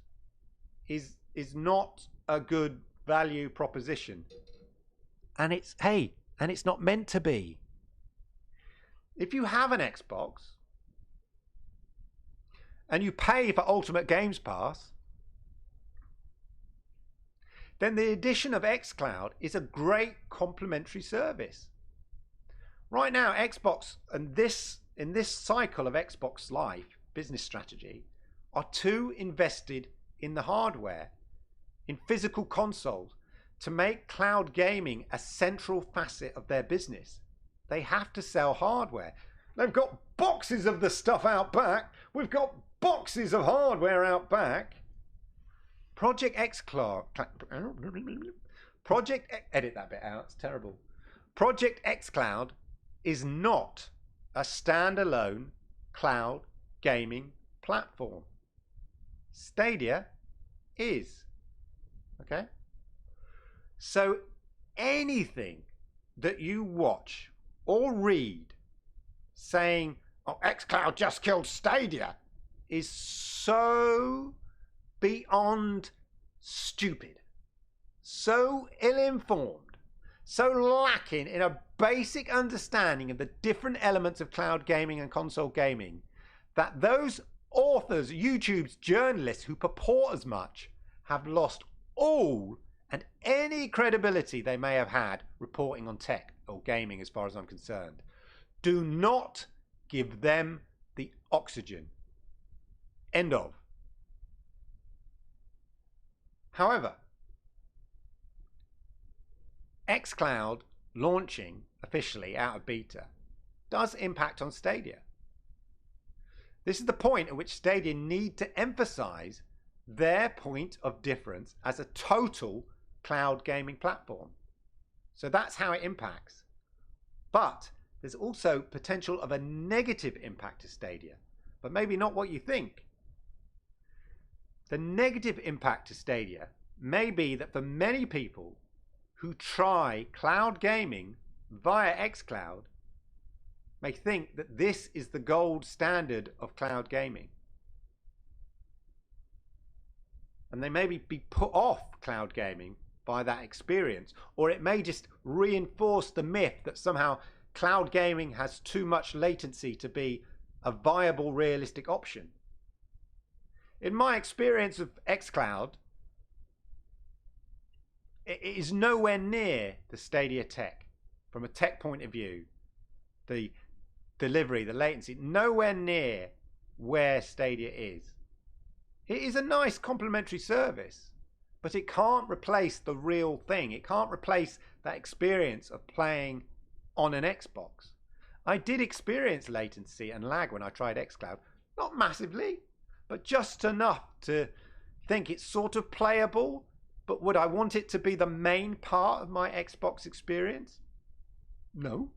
[SPEAKER 2] is not a good value proposition. And it's not meant to be. If you have an Xbox and you pay for Ultimate Games Pass, then the addition of xCloud is a great complementary service. Right now, Xbox and in this cycle of Xbox Live business strategy are too invested in the hardware, in physical consoles, to make cloud gaming a central facet of their business. They have to sell hardware. They've got boxes of the stuff out back. We've got boxes of hardware out back. Project xCloud. Edit that bit out. It's terrible. Project xCloud is not a standalone cloud gaming platform. Stadia is. Okay? So anything that you watch or read saying, oh, xCloud just killed Stadia, is so beyond stupid, so ill-informed, so lacking in a basic understanding of the different elements of cloud gaming and console gaming, that those authors, YouTube's journalists who purport as much, have lost all and any credibility they may have had reporting on tech or gaming, as far as I'm concerned. Do not give them the oxygen. End of. However, xCloud launching officially out of beta does impact on Stadia. This is the point at which Stadia need to emphasize their point of difference as a total cloud gaming platform. So that's how it impacts. But there's also potential of a negative impact to Stadia, but maybe not what you think. The negative impact to Stadia may be that for many people who try cloud gaming via xCloud may think that this is the gold standard of cloud gaming. And they may be put off cloud gaming by that experience, or it may just reinforce the myth that somehow cloud gaming has too much latency to be a viable, realistic option. In my experience of xCloud, it is nowhere near the Stadia tech. From a tech point of view, the delivery, the latency, nowhere near where Stadia is. It is a nice complementary service, but it can't replace the real thing. It can't replace that experience of playing on an Xbox. I did experience latency and lag when I tried xCloud. Not massively, but just enough to think it's sort of playable. But would I want it to be the main part of my Xbox experience? No.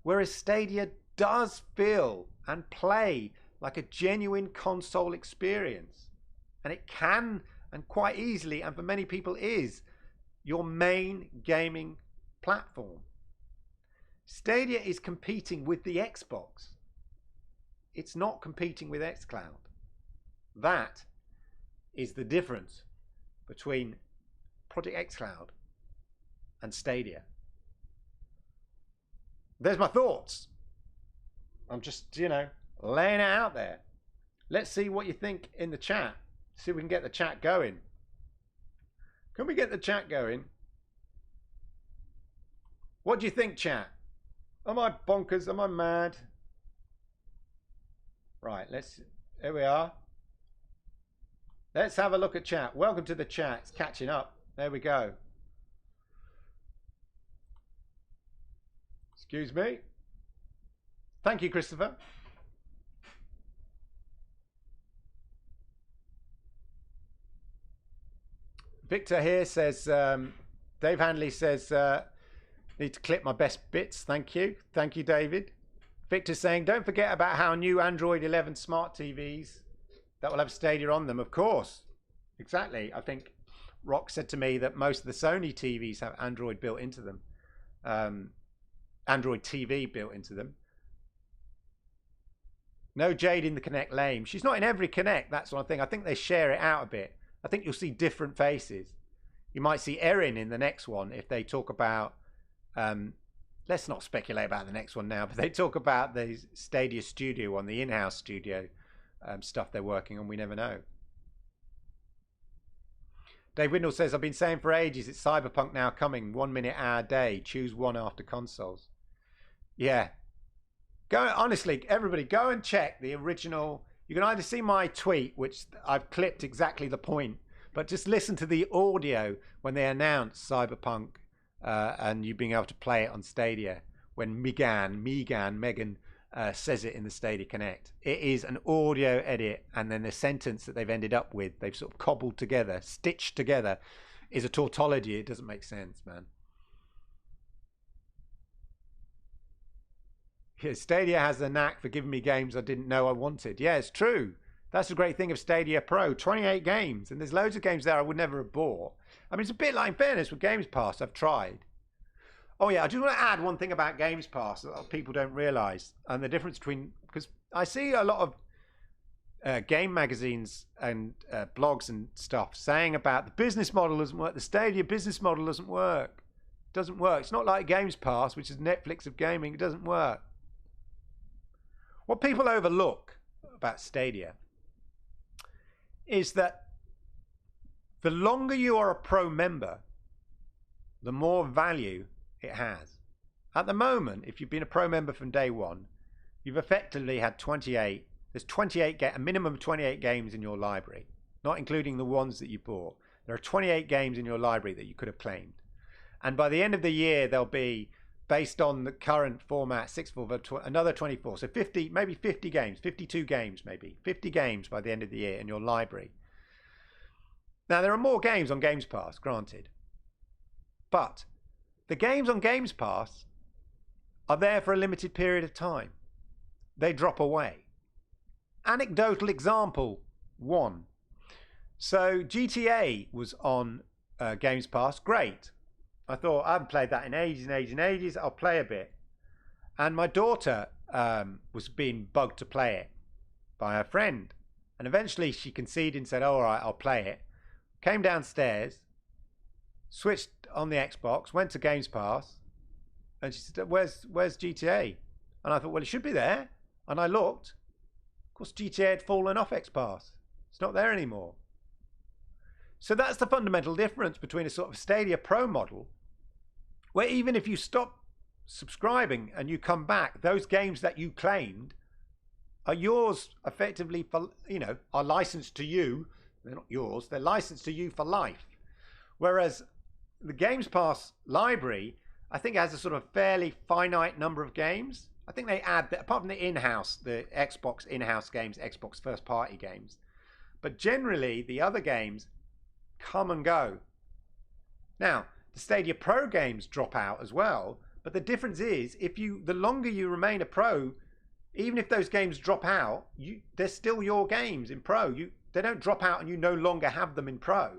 [SPEAKER 2] Whereas Stadia does feel and play like a genuine console experience. And it can, and quite easily, and for many people is, your main gaming platform. Stadia is competing with the Xbox. It's not competing with xCloud. That is the difference between Project xCloud and Stadia. There's my thoughts. I'm just, laying it out there. Let's see what you think in the chat. See if we can get the chat going. Can we get the chat going? What do you think, chat? Am I bonkers? Am I mad? Right, here we are. Let's have a look at chat. Welcome to the chat. It's catching up. There we go. Excuse me. Thank you, Christopher. Victor here says, Dave Handley says, need to clip my best bits. Thank you. Thank you, David. Victor's saying, don't forget about how new Android 11 smart TVs that will have Stadia on them. Of course. Exactly. I think Rock said to me that most of the Sony TVs have Android built into them. Android TV built into them. No Jade in the Connect lame. She's not in every Connect, that sort of thing. I think they share it out a bit. I think you'll see different faces. You might see Erin in the next one if they talk about, let's not speculate about the next one now, but they talk about the Stadia Studio one, the in-house studio stuff they're working on. We never know. Dave Windle says, I've been saying for ages, it's Cyberpunk now coming, 1 minute hour day, choose one after consoles. Yeah. Honestly, everybody, go and check the original. You can either see my tweet, which I've clipped exactly the point, but just listen to the audio when they announced Cyberpunk and you being able to play it on Stadia when Megan says it in the Stadia Connect. It is an audio edit, and then the sentence that they've ended up with, they've sort of cobbled together, stitched together, is a tautology. It doesn't make sense, man. Yeah, Stadia has the knack for giving me games I didn't know I wanted. Yeah, it's true. That's the great thing of Stadia Pro. 28 games, and there's loads of games there I would never have bought. I mean, it's a bit like, in fairness, with Games Pass, I've tried. Oh yeah, I just want to add one thing about Games Pass that people don't realise, and the difference between, because I see a lot of game magazines and blogs and stuff saying about the business model doesn't work, the Stadia business model doesn't work. It doesn't work. It's not like Games Pass, which is Netflix of gaming. It doesn't work. What people overlook about Stadia is that the longer you are a pro member, the more value it has. At the moment, if you've been a pro member from day one, you've effectively had 28. There's a minimum of 28 games in your library, not including the ones that you bought. There are 28 games in your library that you could have claimed. And by the end of the year, there'll be, based on the current format, another 24. So 50, maybe 50 games, 52 games maybe. 50 games by the end of the year in your library. Now, there are more games on Games Pass, granted. But the games on Games Pass are there for a limited period of time. They drop away. Anecdotal example 1. So GTA was on Games Pass. Great. I thought, I haven't played that in ages and ages and ages. I'll play a bit. And my daughter was being bugged to play it by her friend. And eventually she conceded and said, all right, I'll play it. Came downstairs, switched on the Xbox, went to Games Pass, and she said, where's GTA? And I thought, well, it should be there. And I looked. Of course, GTA had fallen off X Pass. It's not there anymore. So that's the fundamental difference between a sort of Stadia Pro model, where even if you stop subscribing and you come back, those games that you claimed are yours effectively for, are licensed to you. They're not yours. They're licensed to you for life. Whereas the Games Pass library, I think, has a sort of fairly finite number of games. I think they add, apart from the Xbox in-house games, Xbox first-party games. But generally, the other games come and go. Now, the Stadia Pro games drop out as well. But the difference is, the longer you remain a pro, even if those games drop out, they're still your games in Pro. They don't drop out and you no longer have them in Pro.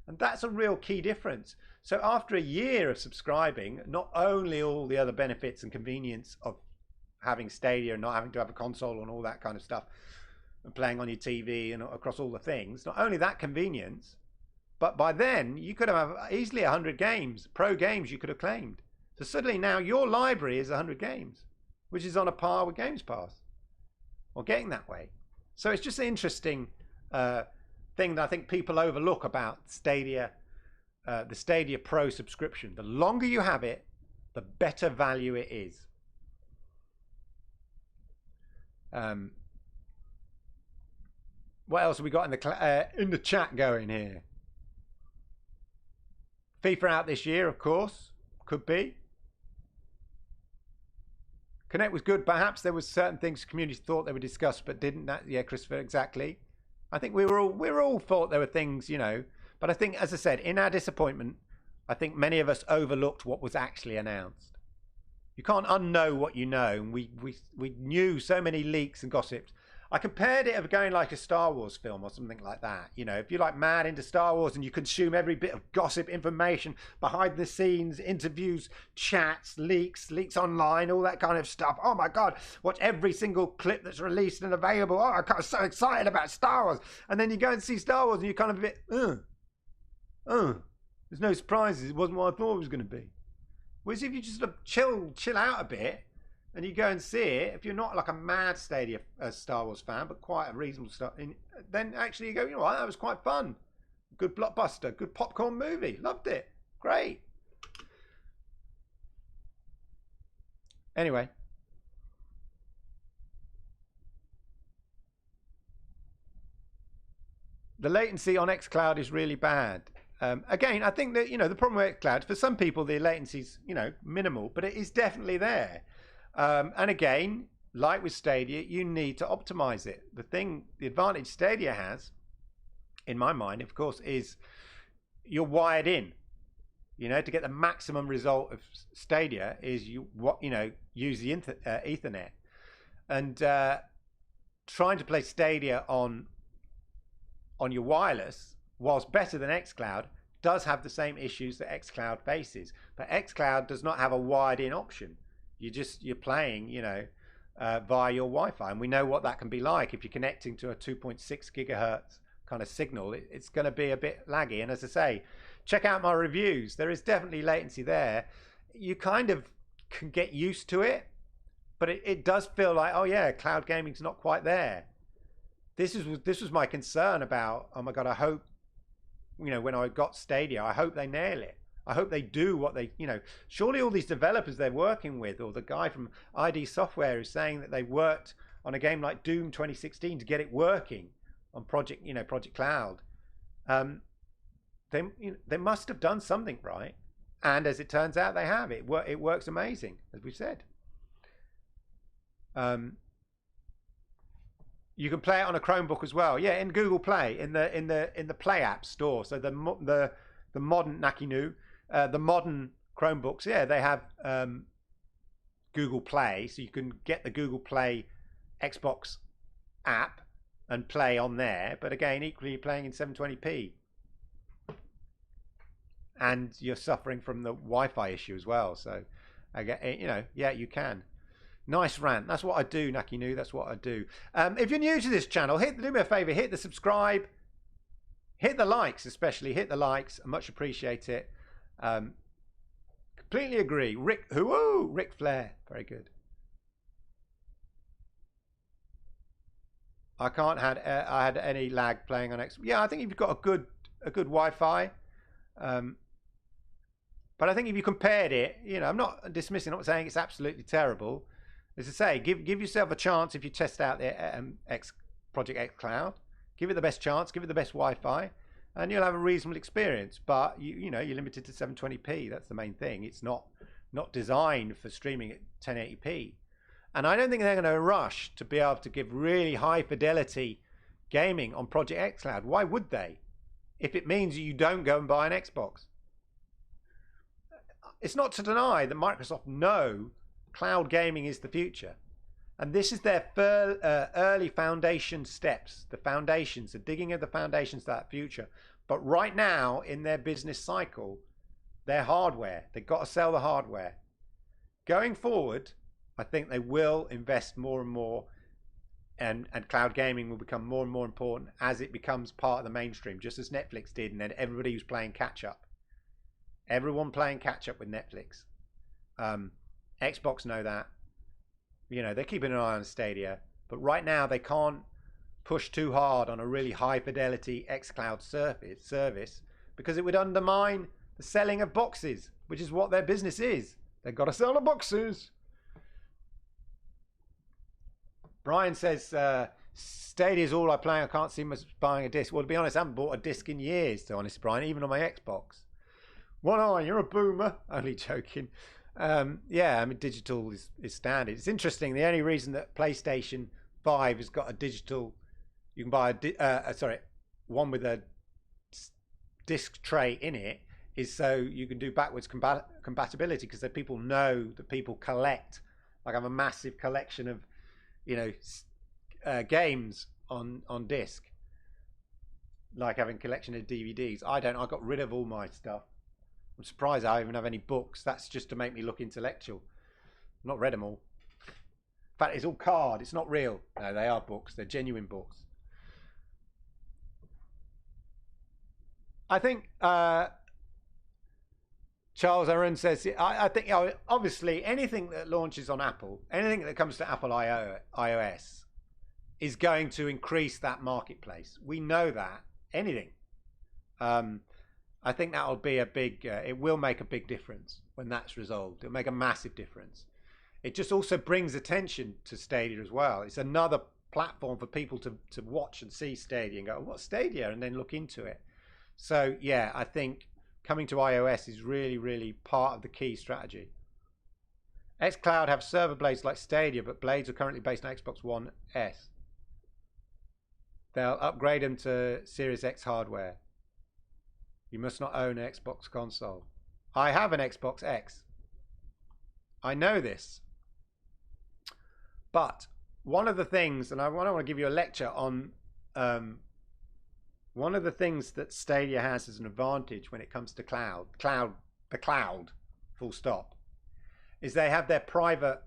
[SPEAKER 2] And that's a real key difference. So after a year of subscribing, not only all the other benefits and convenience of having Stadia and not having to have a console and all that kind of stuff, and playing on your TV and across all the things, not only that convenience, but by then you could have easily 100 games, Pro games you could have claimed. So suddenly now your library is 100 games, which is on a par with Games Pass, or getting that way. So it's just an interesting thing that I think people overlook about Stadia, the Stadia Pro subscription. The longer you have it, the better value it is. What else have we got in the chat going here? FIFA out this year, of course, could be. Connect was good. Perhaps there was certain things the community thought they were discussed, but didn't. Yeah, Christopher, exactly. I think we all thought there were things, But I think, as I said, in our disappointment, I think many of us overlooked what was actually announced. You can't unknow what you know, and we knew so many leaks and gossips. I compared it of going like a Star Wars film or something like that. If you're like mad into Star Wars and you consume every bit of gossip, information, behind the scenes, interviews, chats, leaks online, all that kind of stuff. Oh my God, watch every single clip that's released and available. Oh, I'm so excited about Star Wars. And then you go and see Star Wars and you're kind of a bit, there's no surprises. It wasn't what I thought it was going to be. Whereas if you just sort of chill out a bit, and you go and see it, if you're not like a mad Stadia Star Wars fan, but quite a reasonable stuff, then actually you go, you know what, that was quite fun. Good blockbuster, good popcorn movie. Loved it. Great. Anyway. The latency on xCloud is really bad. Again, I think that, the problem with xCloud, for some people, the latency's, minimal, but it is definitely there. And again, like with Stadia, you need to optimize it. The advantage Stadia has, in my mind, of course, is you're wired in. To get the maximum result of Stadia is use the Ethernet. And trying to play Stadia on your wireless, whilst better than xCloud, does have the same issues that xCloud faces. But xCloud does not have a wired in option. You're playing, via your Wi-Fi, and we know what that can be like. If you're connecting to a 2.6 gigahertz kind of signal, it's going to be a bit laggy. And as I say, check out my reviews. There is definitely latency there. You kind of can get used to it, but it does feel like, oh yeah, cloud gaming's not quite there. This was my concern about, oh my God, I hope, when I got Stadia, I hope they nail it. I hope they do what they, surely all these developers they're working with, or the guy from ID Software is saying that they worked on a game like Doom 2016 to get it working on Project Cloud. they must have done something right. And as it turns out, they have. It works amazing, as we've said. You can play it on a Chromebook as well. Yeah, in Google Play, in the Play App Store. So the modern Nakinu, the modern Chromebooks, yeah, they have Google Play, so you can get the Google Play Xbox app and play on there. But again, equally, you're playing in 720p, and you're suffering from the Wi-Fi issue as well. So, yeah, you can. Nice rant. That's what I do, Nakinu. That's what I do. If you're new to this channel, do me a favor, hit the subscribe, hit the likes, especially hit the likes. I much appreciate it. Completely agree. Rick Flair. Very good. I had any lag playing on X. Yeah, I think if you've got a good Wi-Fi. But I think if you compared it, I'm not dismissing, I'm not saying it's absolutely terrible. As I say, give yourself a chance if you test out the Project X Cloud. Give it the best chance, give it the best Wi-Fi, and you'll have a reasonable experience. But you're limited to 720p. That's the main thing. It's not designed for streaming at 1080p. And I don't think they're going to rush to be able to give really high fidelity gaming on Project X Cloud. Why would they? If it means you don't go and buy an Xbox. It's not to deny that Microsoft know cloud gaming is the future. And this is their early foundation steps. The foundations, the digging of the foundations to that future. But right now, in their business cycle, their hardware, they've got to sell the hardware. Going forward, I think they will invest more and more, and cloud gaming will become more and more important as it becomes part of the mainstream, just as Netflix did, and then everybody was playing catch up. Everyone playing catch up with Netflix. Xbox know that. They're keeping an eye on Stadia, but right now they can't push too hard on a really high fidelity xCloud service because it would undermine the selling of boxes, which is what their business is. They've got to sell the boxes. Brian says, Stadia is all I play. I can't see myself buying a disc. Well, to be honest, I haven't bought a disc in years, to be honest, Brian, even on my Xbox. One eye, you're a boomer. Only joking. Yeah, I mean, digital is standard. It's interesting. The only reason that PlayStation 5 has got a digital, you can buy one with a disc tray in it, is so you can do backwards compatibility, because people know that people collect. Like I have a massive collection of, games on disc. Like having a collection of DVDs. I don't. I got rid of all my stuff. I'm surprised I even have any books. That's just to make me look intellectual. I've not read them all. In fact, it's all card. It's not real. No, they are books. They're genuine books. I think Charles Aaron says, I think obviously anything that launches on Apple, anything that comes to Apple iOS is going to increase that marketplace. We know that. Anything. I think that'll be a big, it will make a big difference when that's resolved. It'll make a massive difference. It just also brings attention to Stadia as well. It's another platform for people to watch and see Stadia and go, oh, what's Stadia? And then look into it. So, yeah, I think coming to iOS is really, really part of the key strategy. xCloud have server blades like Stadia, but blades are currently based on Xbox One S. They'll upgrade them to Series X hardware. You must not own an Xbox console. I have an Xbox X. I know this. But one of the things, and I want to give you a lecture on one of the things that Stadia has as an advantage when it comes to the cloud, full stop, is they have their private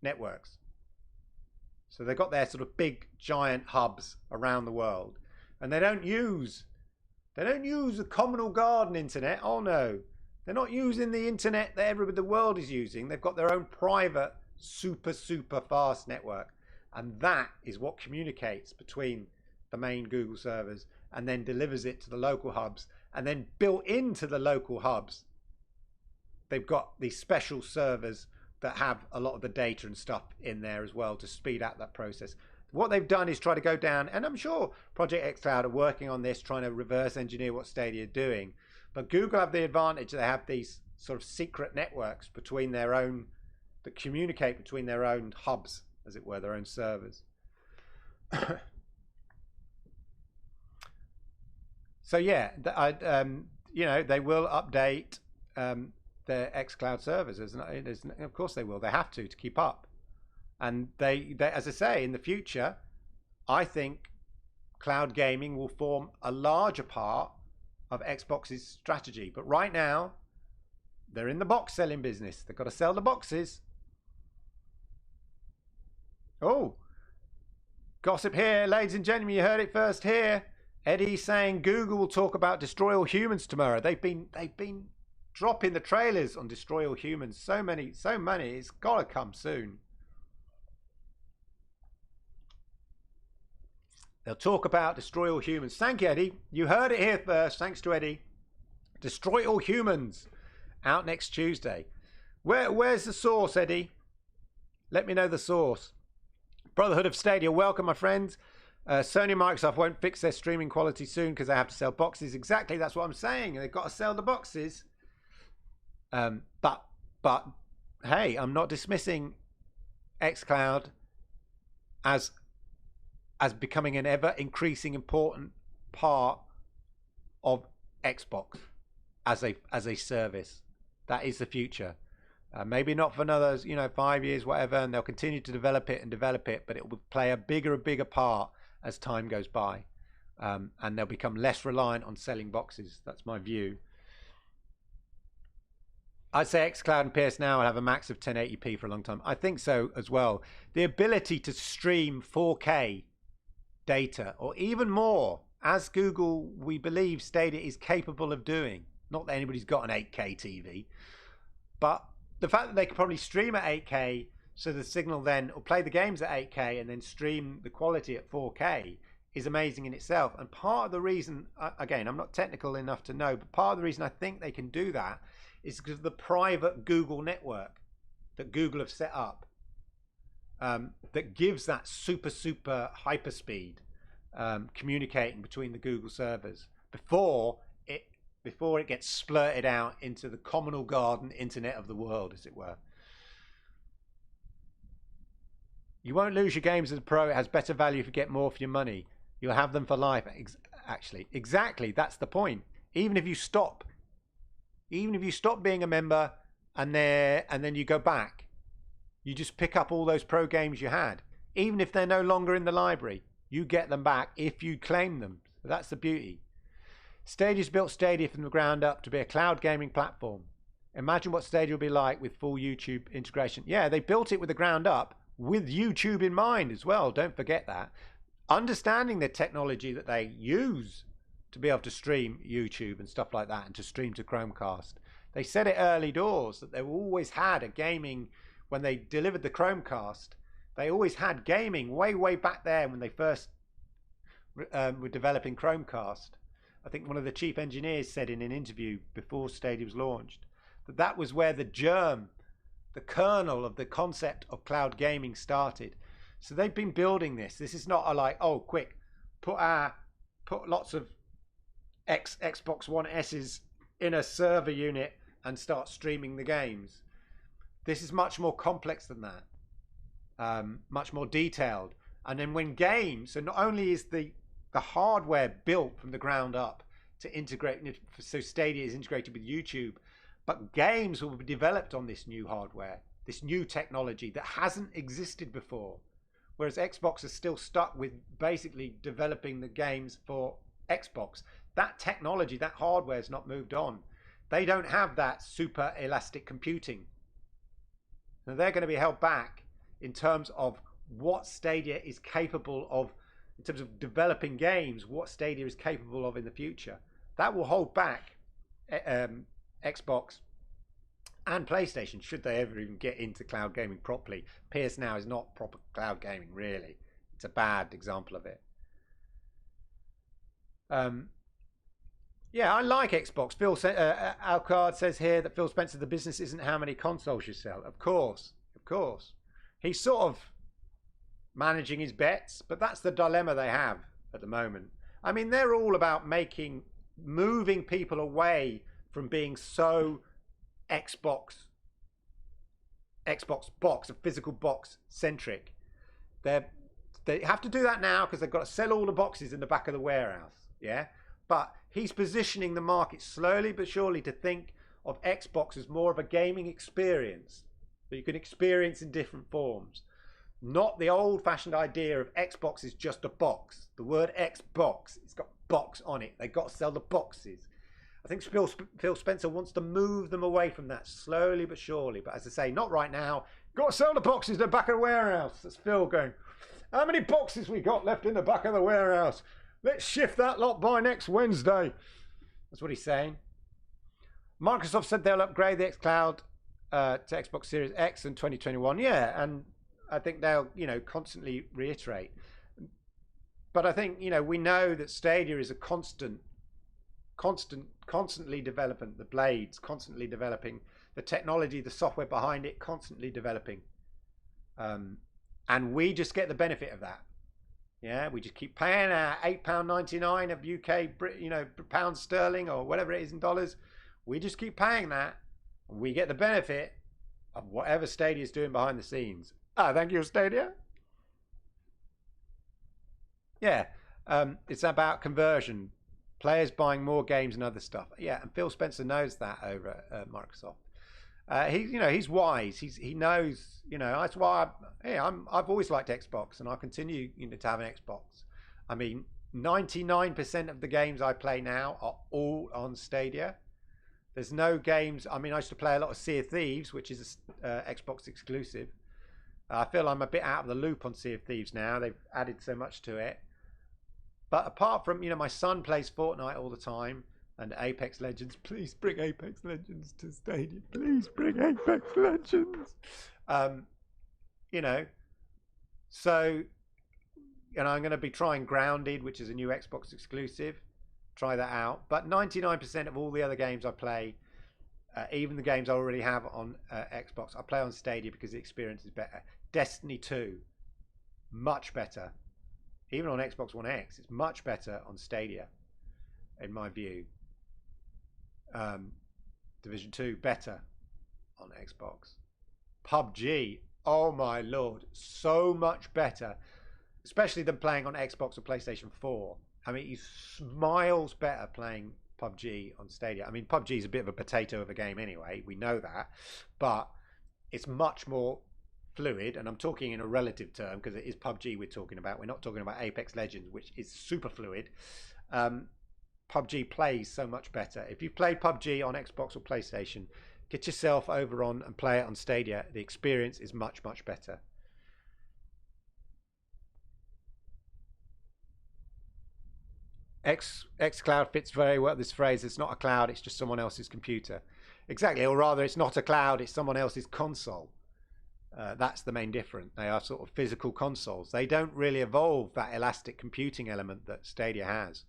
[SPEAKER 2] networks. So they've got their sort of big giant hubs around the world, and they don't use the communal garden internet. Oh no, they're not using the internet that everybody in the world is using. They've got their own private super fast network, and that is what communicates between the main Google servers and then delivers it to the local hubs. And then built into the local hubs, they've got these special servers that have a lot of the data and stuff in there as well to speed up that process. What they've done is try to go down, and I'm sure Project xCloud are working on this, trying to reverse engineer what Stadia are doing. But Google have the advantage. They have these sort of secret networks between their own, that communicate between their own hubs, as it were, their own servers. So yeah, you know, they will update their xCloud servers. Of course they will. They have to keep up. And they, as I say, in the future, I think cloud gaming will form a larger part of Xbox's strategy. But right now, they're in the box selling business. They've got to sell the boxes. Oh, gossip here, ladies and gentlemen. You heard it first here. Eddie saying Google will talk about Destroy All Humans tomorrow. They've been dropping the trailers on Destroy All Humans. So many. It's got to come soon. They'll talk about Destroy All Humans. Thank you, Eddie. You heard it here first. Thanks to Eddie. Destroy All Humans. Out next Tuesday. Where's the source, Eddie? Let me know the source. Brotherhood of Stadia. Welcome, my friends. Sony and Microsoft won't fix their streaming quality soon because they have to sell boxes. Exactly. That's what I'm saying. They've got to sell the boxes. But hey, I'm not dismissing xCloud as becoming an ever increasing important part of Xbox as a service. That is the future. Maybe not for another 5 years, whatever, and they'll continue to develop it, but it will play a bigger part as time goes by, and they'll become less reliant on selling boxes. That's my view. I'd say xCloud and PS Now will have a max of 1080p for a long time. I think so as well. The ability to stream 4K data, or even more, as Google, we believe Stadia is capable of doing. Not that anybody's got an 8K TV, but the fact that they could probably stream at 8K, so the signal then, or play the games at 8K and then stream the quality at 4K, is amazing in itself. And part of the reason, again, I'm not technical enough to know, but part of the reason I think they can do that is because of the private Google network that Google have set up, that gives that super hyper speed communicating between the Google servers before it gets splurted out into the communal garden internet of the world, as it were. You won't lose your games as a pro. It has better value if you get more for your money. You'll have them for life. Actually, exactly. That's the point. Even if you stop being a member and then you go back, you just pick up all those pro games you had. Even if they're no longer in the library, you get them back if you claim them. So that's the beauty. Stadia's built Stadia from the ground up to be a cloud gaming platform. Imagine what Stadia will be like with full YouTube integration. Yeah, they built it with the ground up with YouTube in mind as well. Don't forget that. Understanding the technology that they use to be able to stream YouTube and stuff like that, and to stream to Chromecast. They said it early doors that they always had a gaming, when they delivered the Chromecast, they always had gaming way back there when they first were developing Chromecast. I think one of the chief engineers said in an interview before Stadia was launched that was where the germ, the kernel of the concept of cloud gaming started. So they've been building this. This is not a like, oh, quick, put lots of Xbox One S's in a server unit and start streaming the games. This is much more complex than that, much more detailed. And then when games, so not only is the hardware built from the ground up to integrate, so Stadia is integrated with YouTube, but games will be developed on this new hardware, this new technology that hasn't existed before. Whereas Xbox is still stuck with basically developing the games for Xbox. That technology, that hardware has not moved on. They don't have that super elastic computing. Now they're going to be held back in terms of what Stadia is capable of, in terms of developing games, what Stadia is capable of in the future. That will hold back Xbox and PlayStation, should they ever even get into cloud gaming properly. PS Now is not proper cloud gaming, really. It's a bad example of it. Yeah, I like Xbox. Alcard says here that Phil Spencer, the business isn't how many consoles you sell. Of course. He's sort of managing his bets, but that's the dilemma they have at the moment. I mean, they're all about moving people away from being so Xbox box, a physical box centric. They have to do that now because they've got to sell all the boxes in the back of the warehouse. Yeah, but he's positioning the market slowly but surely to think of Xbox as more of a gaming experience that you can experience in different forms. Not the old-fashioned idea of Xbox is just a box. The word Xbox, it's got box on it. They've got to sell the boxes. I think Phil Spencer wants to move them away from that slowly but surely. But as I say, not right now. Got to sell the boxes in the back of the warehouse. That's Phil going, how many boxes we got left in the back of the warehouse? Let's shift that lot by next Wednesday. That's what he's saying. Microsoft said they'll upgrade the xCloud to Xbox Series X in 2021. Yeah, and I think they'll, constantly reiterate. But I think, we know that Stadia is a constantly developing, the blades, constantly developing, the technology, the software behind it, constantly developing. And we just get the benefit of that. Yeah, we just keep paying our £8.99 of UK, pounds sterling or whatever it is in dollars. We just keep paying that. And we get the benefit of whatever Stadia is doing behind the scenes. Thank you, Stadia. Yeah, it's about conversion. Players buying more games and other stuff. Yeah, and Phil Spencer knows that over at Microsoft. He's wise. He knows. That's why I've always liked Xbox, and I continue to have an Xbox. I mean, 99% of the games I play now are all on Stadia. There's no games. I mean, I used to play a lot of Sea of Thieves, which is Xbox exclusive. I feel I'm a bit out of the loop on Sea of Thieves now. They've added so much to it. But apart from, my son plays Fortnite all the time and Apex Legends. Please bring Apex Legends to Stadia. Please bring Apex Legends. So, I'm going to be trying Grounded, which is a new Xbox exclusive. Try that out. But 99% of all the other games I play, even the games I already have on Xbox, I play on Stadia because the experience is better. Destiny 2, much better. Even on Xbox One X, it's much better on Stadia, in my view. Division 2, better on Xbox. PUBG, oh my lord, so much better. Especially than playing on Xbox or PlayStation 4. I mean, he's miles better playing PUBG on Stadia. I mean, PUBG is a bit of a potato of a game anyway. We know that. But it's much more fluid, and I'm talking in a relative term because it is PUBG we're talking about. We're not talking about Apex Legends, which is super fluid. PUBG plays so much better. If you play PUBG on Xbox or PlayStation, get yourself over on and play it on Stadia. The experience is much, much better. xCloud fits very well this phrase. It's not a cloud, it's just someone else's computer. Exactly, or rather it's not a cloud, it's someone else's console. That's the main difference. They are sort of physical consoles. They don't really evolve that elastic computing element that Stadia has.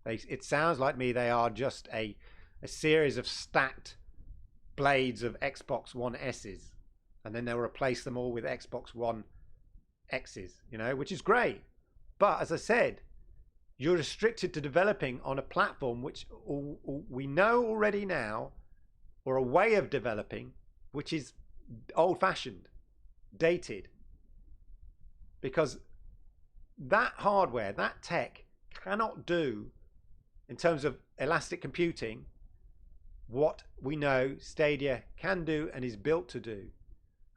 [SPEAKER 2] It sounds like me they are just a series of stacked blades of Xbox One S's, and then they'll replace them all with Xbox One X's, which is great. But as I said, you're restricted to developing on a platform which we know already now, or a way of developing, which is old-fashioned, dated. Because that hardware, that tech, cannot do, in terms of elastic computing, what we know Stadia can do and is built to do.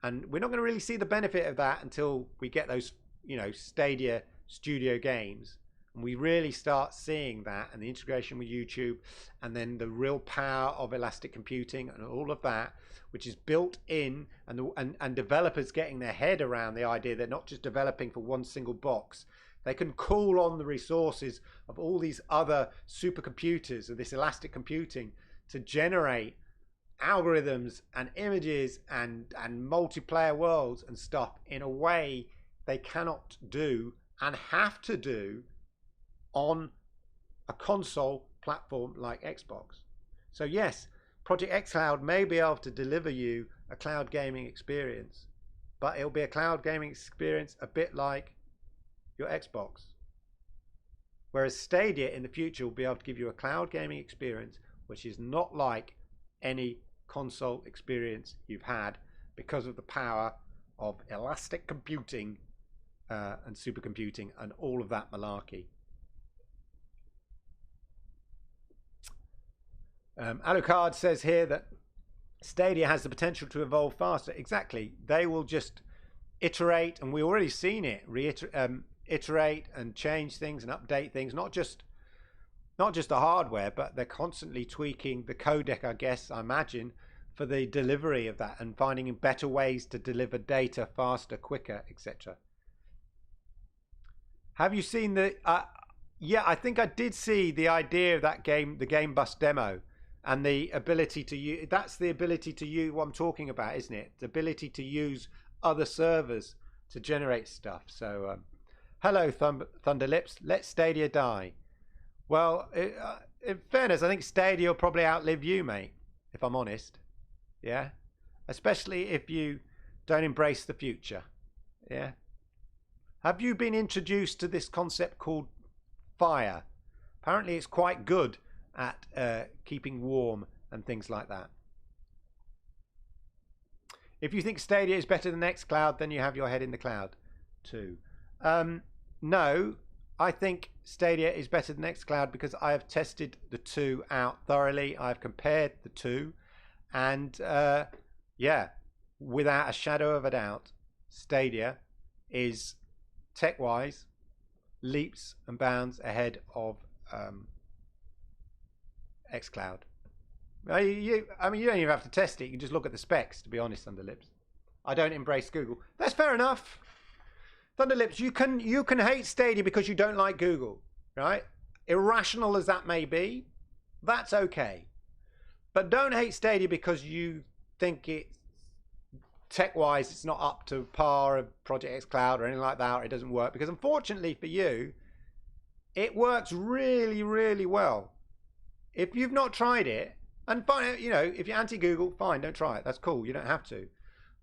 [SPEAKER 2] And we're not going to really see the benefit of that until we get those, Stadia studio games. And we really start seeing that, and the integration with YouTube, and then the real power of elastic computing and all of that, which is built in, and developers getting their head around the idea they're not just developing for one single box. They can call on the resources of all these other supercomputers of this elastic computing to generate algorithms and images and multiplayer worlds and stuff in a way they cannot do and have to do on a console platform like Xbox. So yes, Project xCloud may be able to deliver you a cloud gaming experience, but it'll be a cloud gaming experience a bit like your Xbox. Whereas Stadia in the future will be able to give you a cloud gaming experience which is not like any console experience you've had because of the power of elastic computing and supercomputing and all of that malarkey. Alucard says here that Stadia has the potential to evolve faster. Exactly. They will just iterate, and we've already seen it, iterate and change things and update things, not just the hardware, but they're constantly tweaking the codec, I guess, I imagine, for the delivery of that and finding better ways to deliver data faster, quicker, etc. Have you seen the... yeah, I think I did see the idea of that game, the Game Bus demo, and the ability to use... That's the ability to use what I'm talking about, isn't it? The ability to use other servers to generate stuff. So, hello, Thunderlips. Let Stadia die. Well, in fairness, I think Stadia will probably outlive you, mate, if I'm honest. Yeah? Especially if you don't embrace the future. Yeah? Have you been introduced to this concept called fire? Apparently it's quite good at keeping warm and things like that. If you think Stadia is better than xCloud, then you have your head in the cloud too. No, I think Stadia is better than xCloud because I have tested the two out thoroughly. I've compared the two, and yeah, without a shadow of a doubt, Stadia is tech-wise leaps and bounds ahead of xCloud. I mean, you don't even have to test it. You can just look at the specs, to be honest, Thunderlips. I don't embrace Google. That's fair enough. Thunderlips, you can hate Stadia because you don't like Google, right? Irrational as that may be, that's okay. But don't hate Stadia because you think it, tech-wise, it's not up to par of Project xCloud or anything like that, or it doesn't work. Because unfortunately for you, it works really, really well. If you've not tried it, and fine, you know, if you're anti-Google, fine, don't try it. That's cool. You don't have to.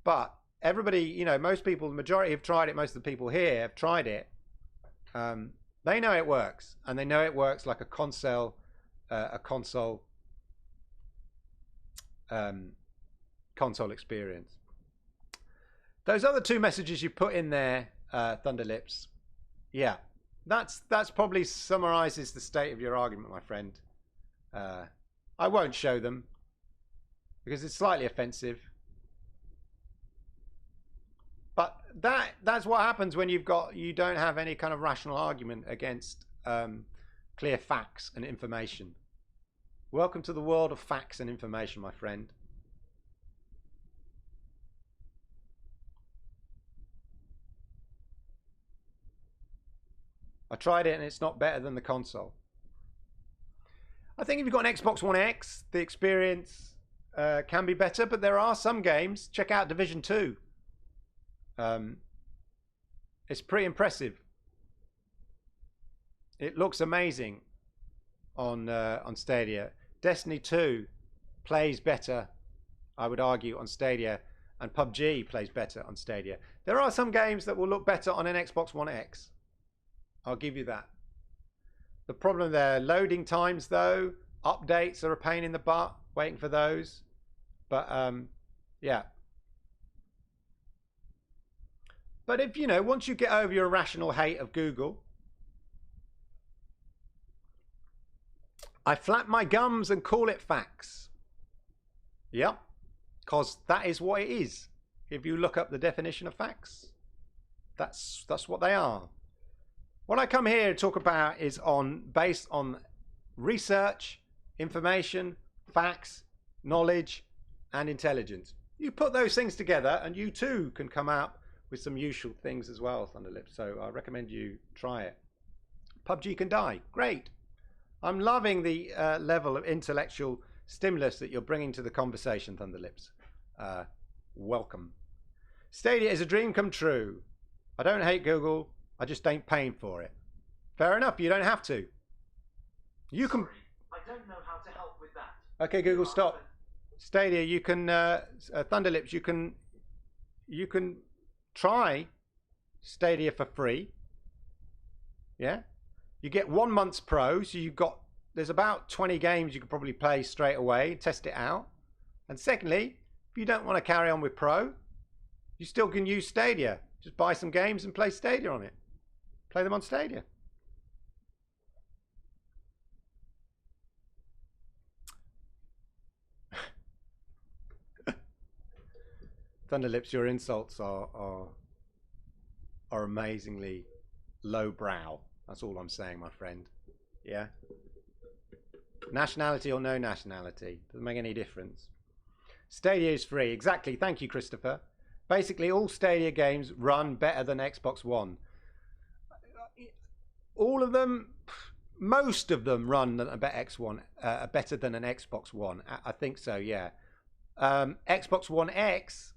[SPEAKER 2] But everybody, you know, most people, the majority have tried it. Most of the people here have tried it. They know it works, and they know it works like a console experience. Those other two messages you put in there, Thunderlips, yeah, that's probably summarizes the state of your argument, my friend. I won't show them because it's slightly offensive. But that's what happens when you don't have any kind of rational argument against clear facts and information. Welcome to the world of facts and information, my friend. I tried it and it's not better than the console. I think if you've got an Xbox One X, the experience can be better, but there are some games. Check out Division 2. It's pretty impressive. It looks amazing on Stadia. Destiny 2 plays better, I would argue, on Stadia, and PUBG plays better on Stadia. There are some games that will look better on an Xbox One X. I'll give you that. The problem there, loading times though, updates are a pain in the butt, waiting for those. But yeah. But if, you know, once you get over your irrational hate of Google, I flap my gums and call it facts. Yep. Because that is what it is. If you look up the definition of facts, that's what they are. What I come here to talk about is based on research, information, facts, knowledge, and intelligence. You put those things together and you too can come out with some useful things as well, Thunderlips. So I recommend you try it. PUBG can die. Great. I'm loving the level of intellectual stimulus that you're bringing to the conversation, Thunderlips. Welcome. Stadia is a dream come true. I don't hate Google. I just ain't paying for it. Fair enough. You don't have to. You can...
[SPEAKER 5] I don't know how to help with that.
[SPEAKER 2] Okay, Google, stop. Stadia, you can... Thunderlips, you can try Stadia for free. Yeah, you get 1 month's pro, so there's about 20 games you could probably play straight away, test it out. And secondly, if you don't want to carry on with pro, you still can use Stadia. Just buy some games and play Stadia on it. Play them on Stadia. Thunderlips, your insults are amazingly lowbrow. That's all I'm saying, my friend. Yeah? Nationality or no nationality. Doesn't make any difference. Stadia is free. Exactly. Thank you, Christopher. Basically, all Stadia games run better than Xbox One. All of them, most of them run better than an Xbox One. I think so, yeah. Xbox One X,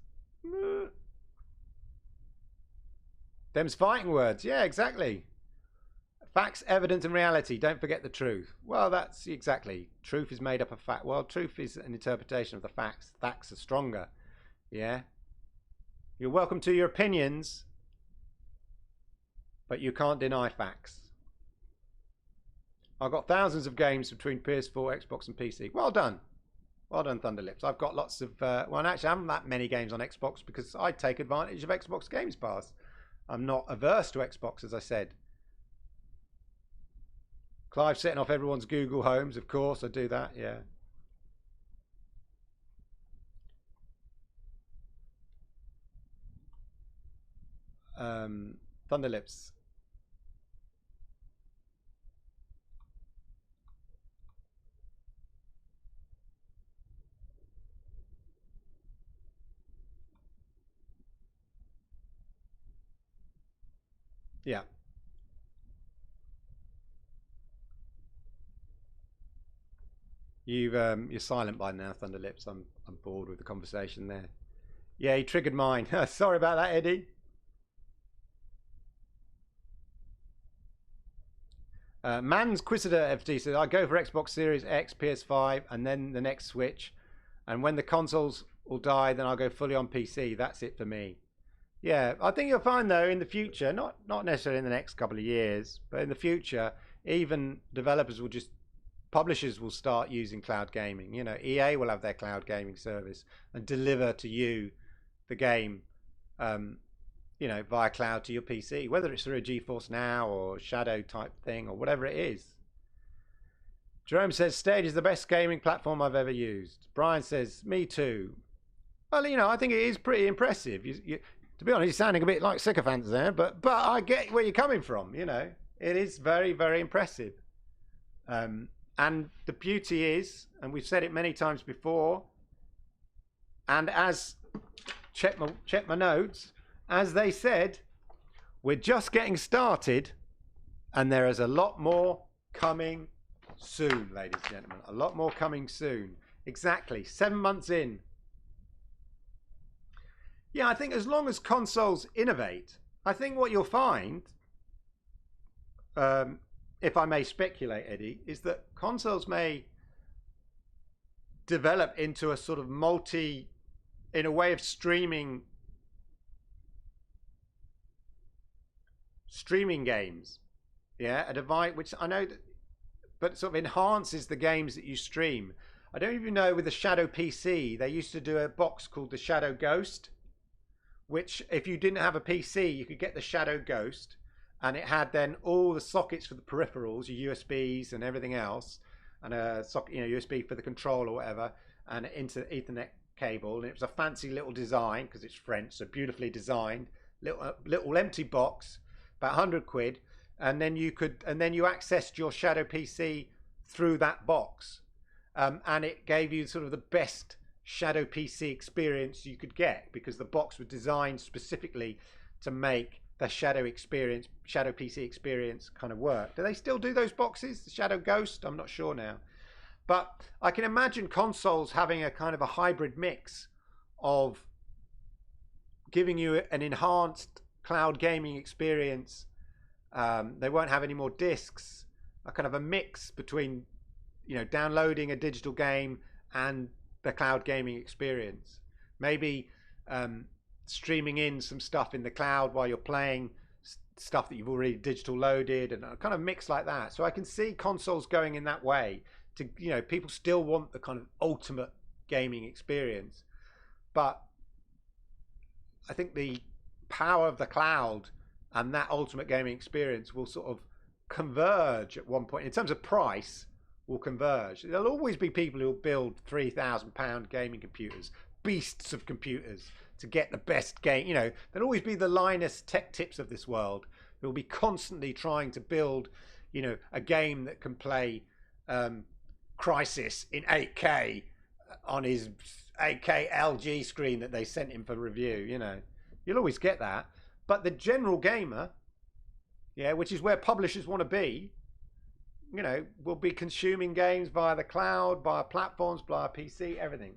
[SPEAKER 2] them's fighting words. Yeah, exactly. Facts, evidence, and reality. Don't forget the truth. Well, that's exactly. Truth is made up of fact. Well, truth is an interpretation of the facts. Facts are stronger. Yeah. You're welcome to your opinions, but you can't deny facts. I've got thousands of games between PS4, Xbox, and PC. Well done. Well done, Thunderlips. I've got lots of... well, actually, I haven't that many games on Xbox because I take advantage of Xbox Games Pass. I'm not averse to Xbox, as I said. Clive setting off everyone's Google Homes, of course, I do that, yeah. Thunderlips. Yeah. You're silent by now, Thunderlips. I'm bored with the conversation there. Yeah, he triggered mine. Sorry about that, Eddie. Man's Quisitor FD says, I go for Xbox Series X, PS5, and then the next Switch. And when the consoles will die, then I'll go fully on PC. That's it for me. Yeah, I think you'll find, though, in the future, not necessarily in the next couple of years, but in the future, even developers will just... Publishers will start using cloud gaming. You know, EA will have their cloud gaming service and deliver to you the game, you know, via cloud to your PC, whether it's through a GeForce Now or Shadow type thing or whatever it is. Jerome says, Stadia is the best gaming platform I've ever used. Brian says, me too. Well, you know, I think it is pretty impressive. To be honest, you're sounding a bit like sycophants there, but I get where you're coming from, you know. It is very, very impressive. And the beauty is, and we've said it many times before, and as check my notes, as they said, we're just getting started, and there is a lot more coming soon, ladies and gentlemen. A lot more coming soon. Exactly, 7 months in. Yeah, I think as long as consoles innovate, I think what you'll find, if I may speculate, Eddie, is that consoles may develop into a sort of in a way of streaming games. Yeah, a device which I know, but sort of enhances the games that you stream. I don't even know with the Shadow PC, they used to do a box called the Shadow Ghost, which if you didn't have a PC, you could get the Shadow Ghost. And it had then all the sockets for the peripherals, your USBs and everything else, and a socket, you know, USB for the control or whatever, and into Ethernet cable. And it was a fancy little design because it's French, so beautifully designed. Little empty box, about 100 quid, and then you accessed your Shadow PC through that box, and it gave you sort of the best Shadow PC experience you could get because the box was designed specifically to make the Shadow PC experience kind of work. Do they still do those boxes? The Shadow Ghost? I'm not sure now. But I can imagine consoles having a kind of a hybrid mix of giving you an enhanced cloud gaming experience. They won't have any more discs. A kind of a mix between, you know, downloading a digital game and the cloud gaming experience. Maybe streaming in some stuff in the cloud while you're playing stuff that you've already digital loaded, and a kind of mix like that. So I can see consoles going in that way to, you know, people still want the kind of ultimate gaming experience. But I think the power of the cloud and that ultimate gaming experience will sort of converge at one point. In terms of price, will converge. There'll always be people who will build £3,000 gaming computers, beasts of computers, to get the best game. You know, there'll always be the Linus Tech Tips of this world who will be constantly trying to build, you know, a game that can play Crysis in 8K on his 8K LG screen that they sent him for review. You know, you'll always get that. But the general gamer, yeah, which is where publishers want to be, you know, will be consuming games via the cloud, via platforms, via PC, everything.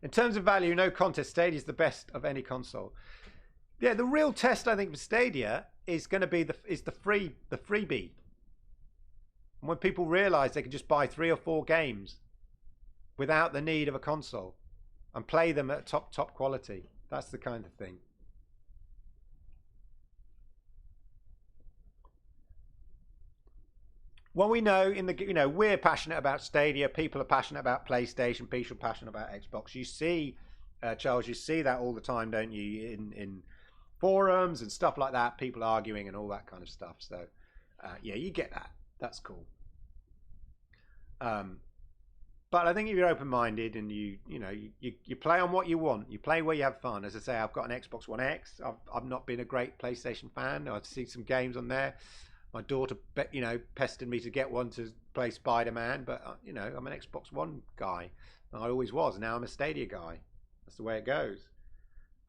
[SPEAKER 2] In terms of value, no contest. Stadia is the best of any console. Yeah, the real test, I think, for Stadia is going to be the freebie. And when people realise they can just buy 3 or 4 games without the need of a console and play them at top quality. That's the kind of thing. Well, we know we're passionate about Stadia. People are passionate about PlayStation. People are passionate about Xbox. You see, Charles, you see that all the time, don't you? In forums and stuff like that, people arguing and all that kind of stuff. So, yeah, you get that. That's cool. But I think if you're open-minded and you play on what you want, you play where you have fun. As I say, I've got an Xbox One X. I've not been a great PlayStation fan. I've seen some games on there. My daughter, pestered me to get one to play Spider-Man, but I'm an Xbox One guy. I always was. Now I'm a Stadia guy. That's the way it goes.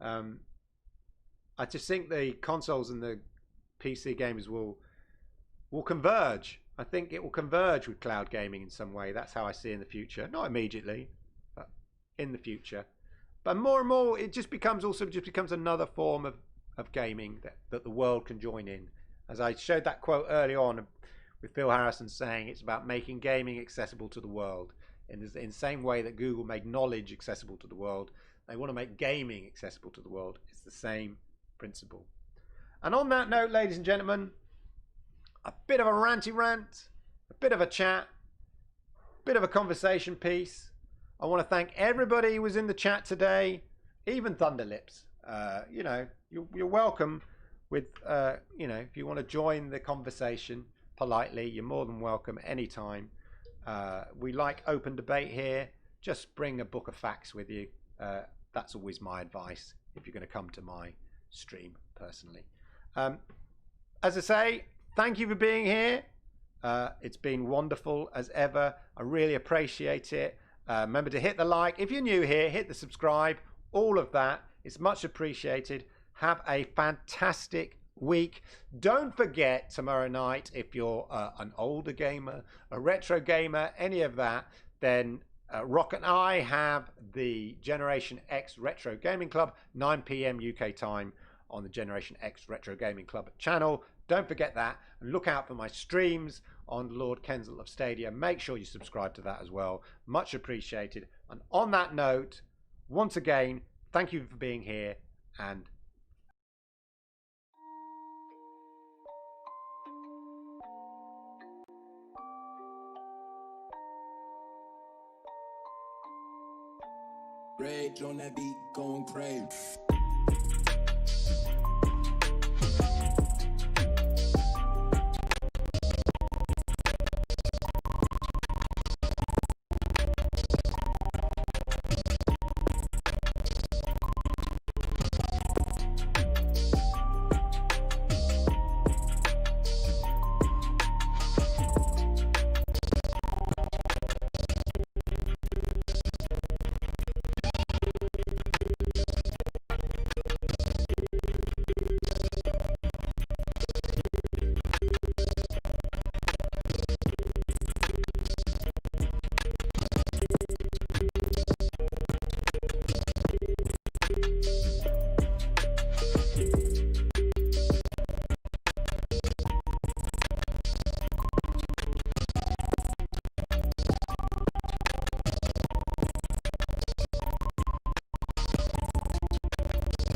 [SPEAKER 2] I just think the consoles and the PC games will converge. I think it will converge with cloud gaming in some way. That's how I see it in the future. Not immediately, but in the future. But more and more, it just becomes another form of gaming that the world can join in. As I showed that quote early on with Phil Harrison saying it's about making gaming accessible to the world. In the same way that Google made knowledge accessible to the world, they want to make gaming accessible to the world. It's the same principle. And on that note, ladies and gentlemen, a bit of a ranty rant, a bit of a chat, a bit of a conversation piece. I want to thank everybody who was in the chat today, even Thunderlips. You're welcome. With if you want to join the conversation politely, you're more than welcome anytime. We like open debate here. Just bring a book of facts with you. That's always my advice if you're going to come to my stream personally. As I say, thank you for being here. It's been wonderful as ever. I really appreciate it. Remember to hit the like. If you're new here, hit the subscribe. All of that. It's much appreciated. Have a fantastic week. Don't forget tomorrow night, if you're an older gamer, a retro gamer, any of that, then Rock and I have the Generation X Retro Gaming Club, 9 p.m. UK time on the Generation X Retro Gaming Club channel. Don't forget that. And look out for my streams on Lord Kensal of Stadia. Make sure you subscribe to that as well. Much appreciated. And on that note, once again, thank you for being here, and
[SPEAKER 1] Rage on that beat, going crazy.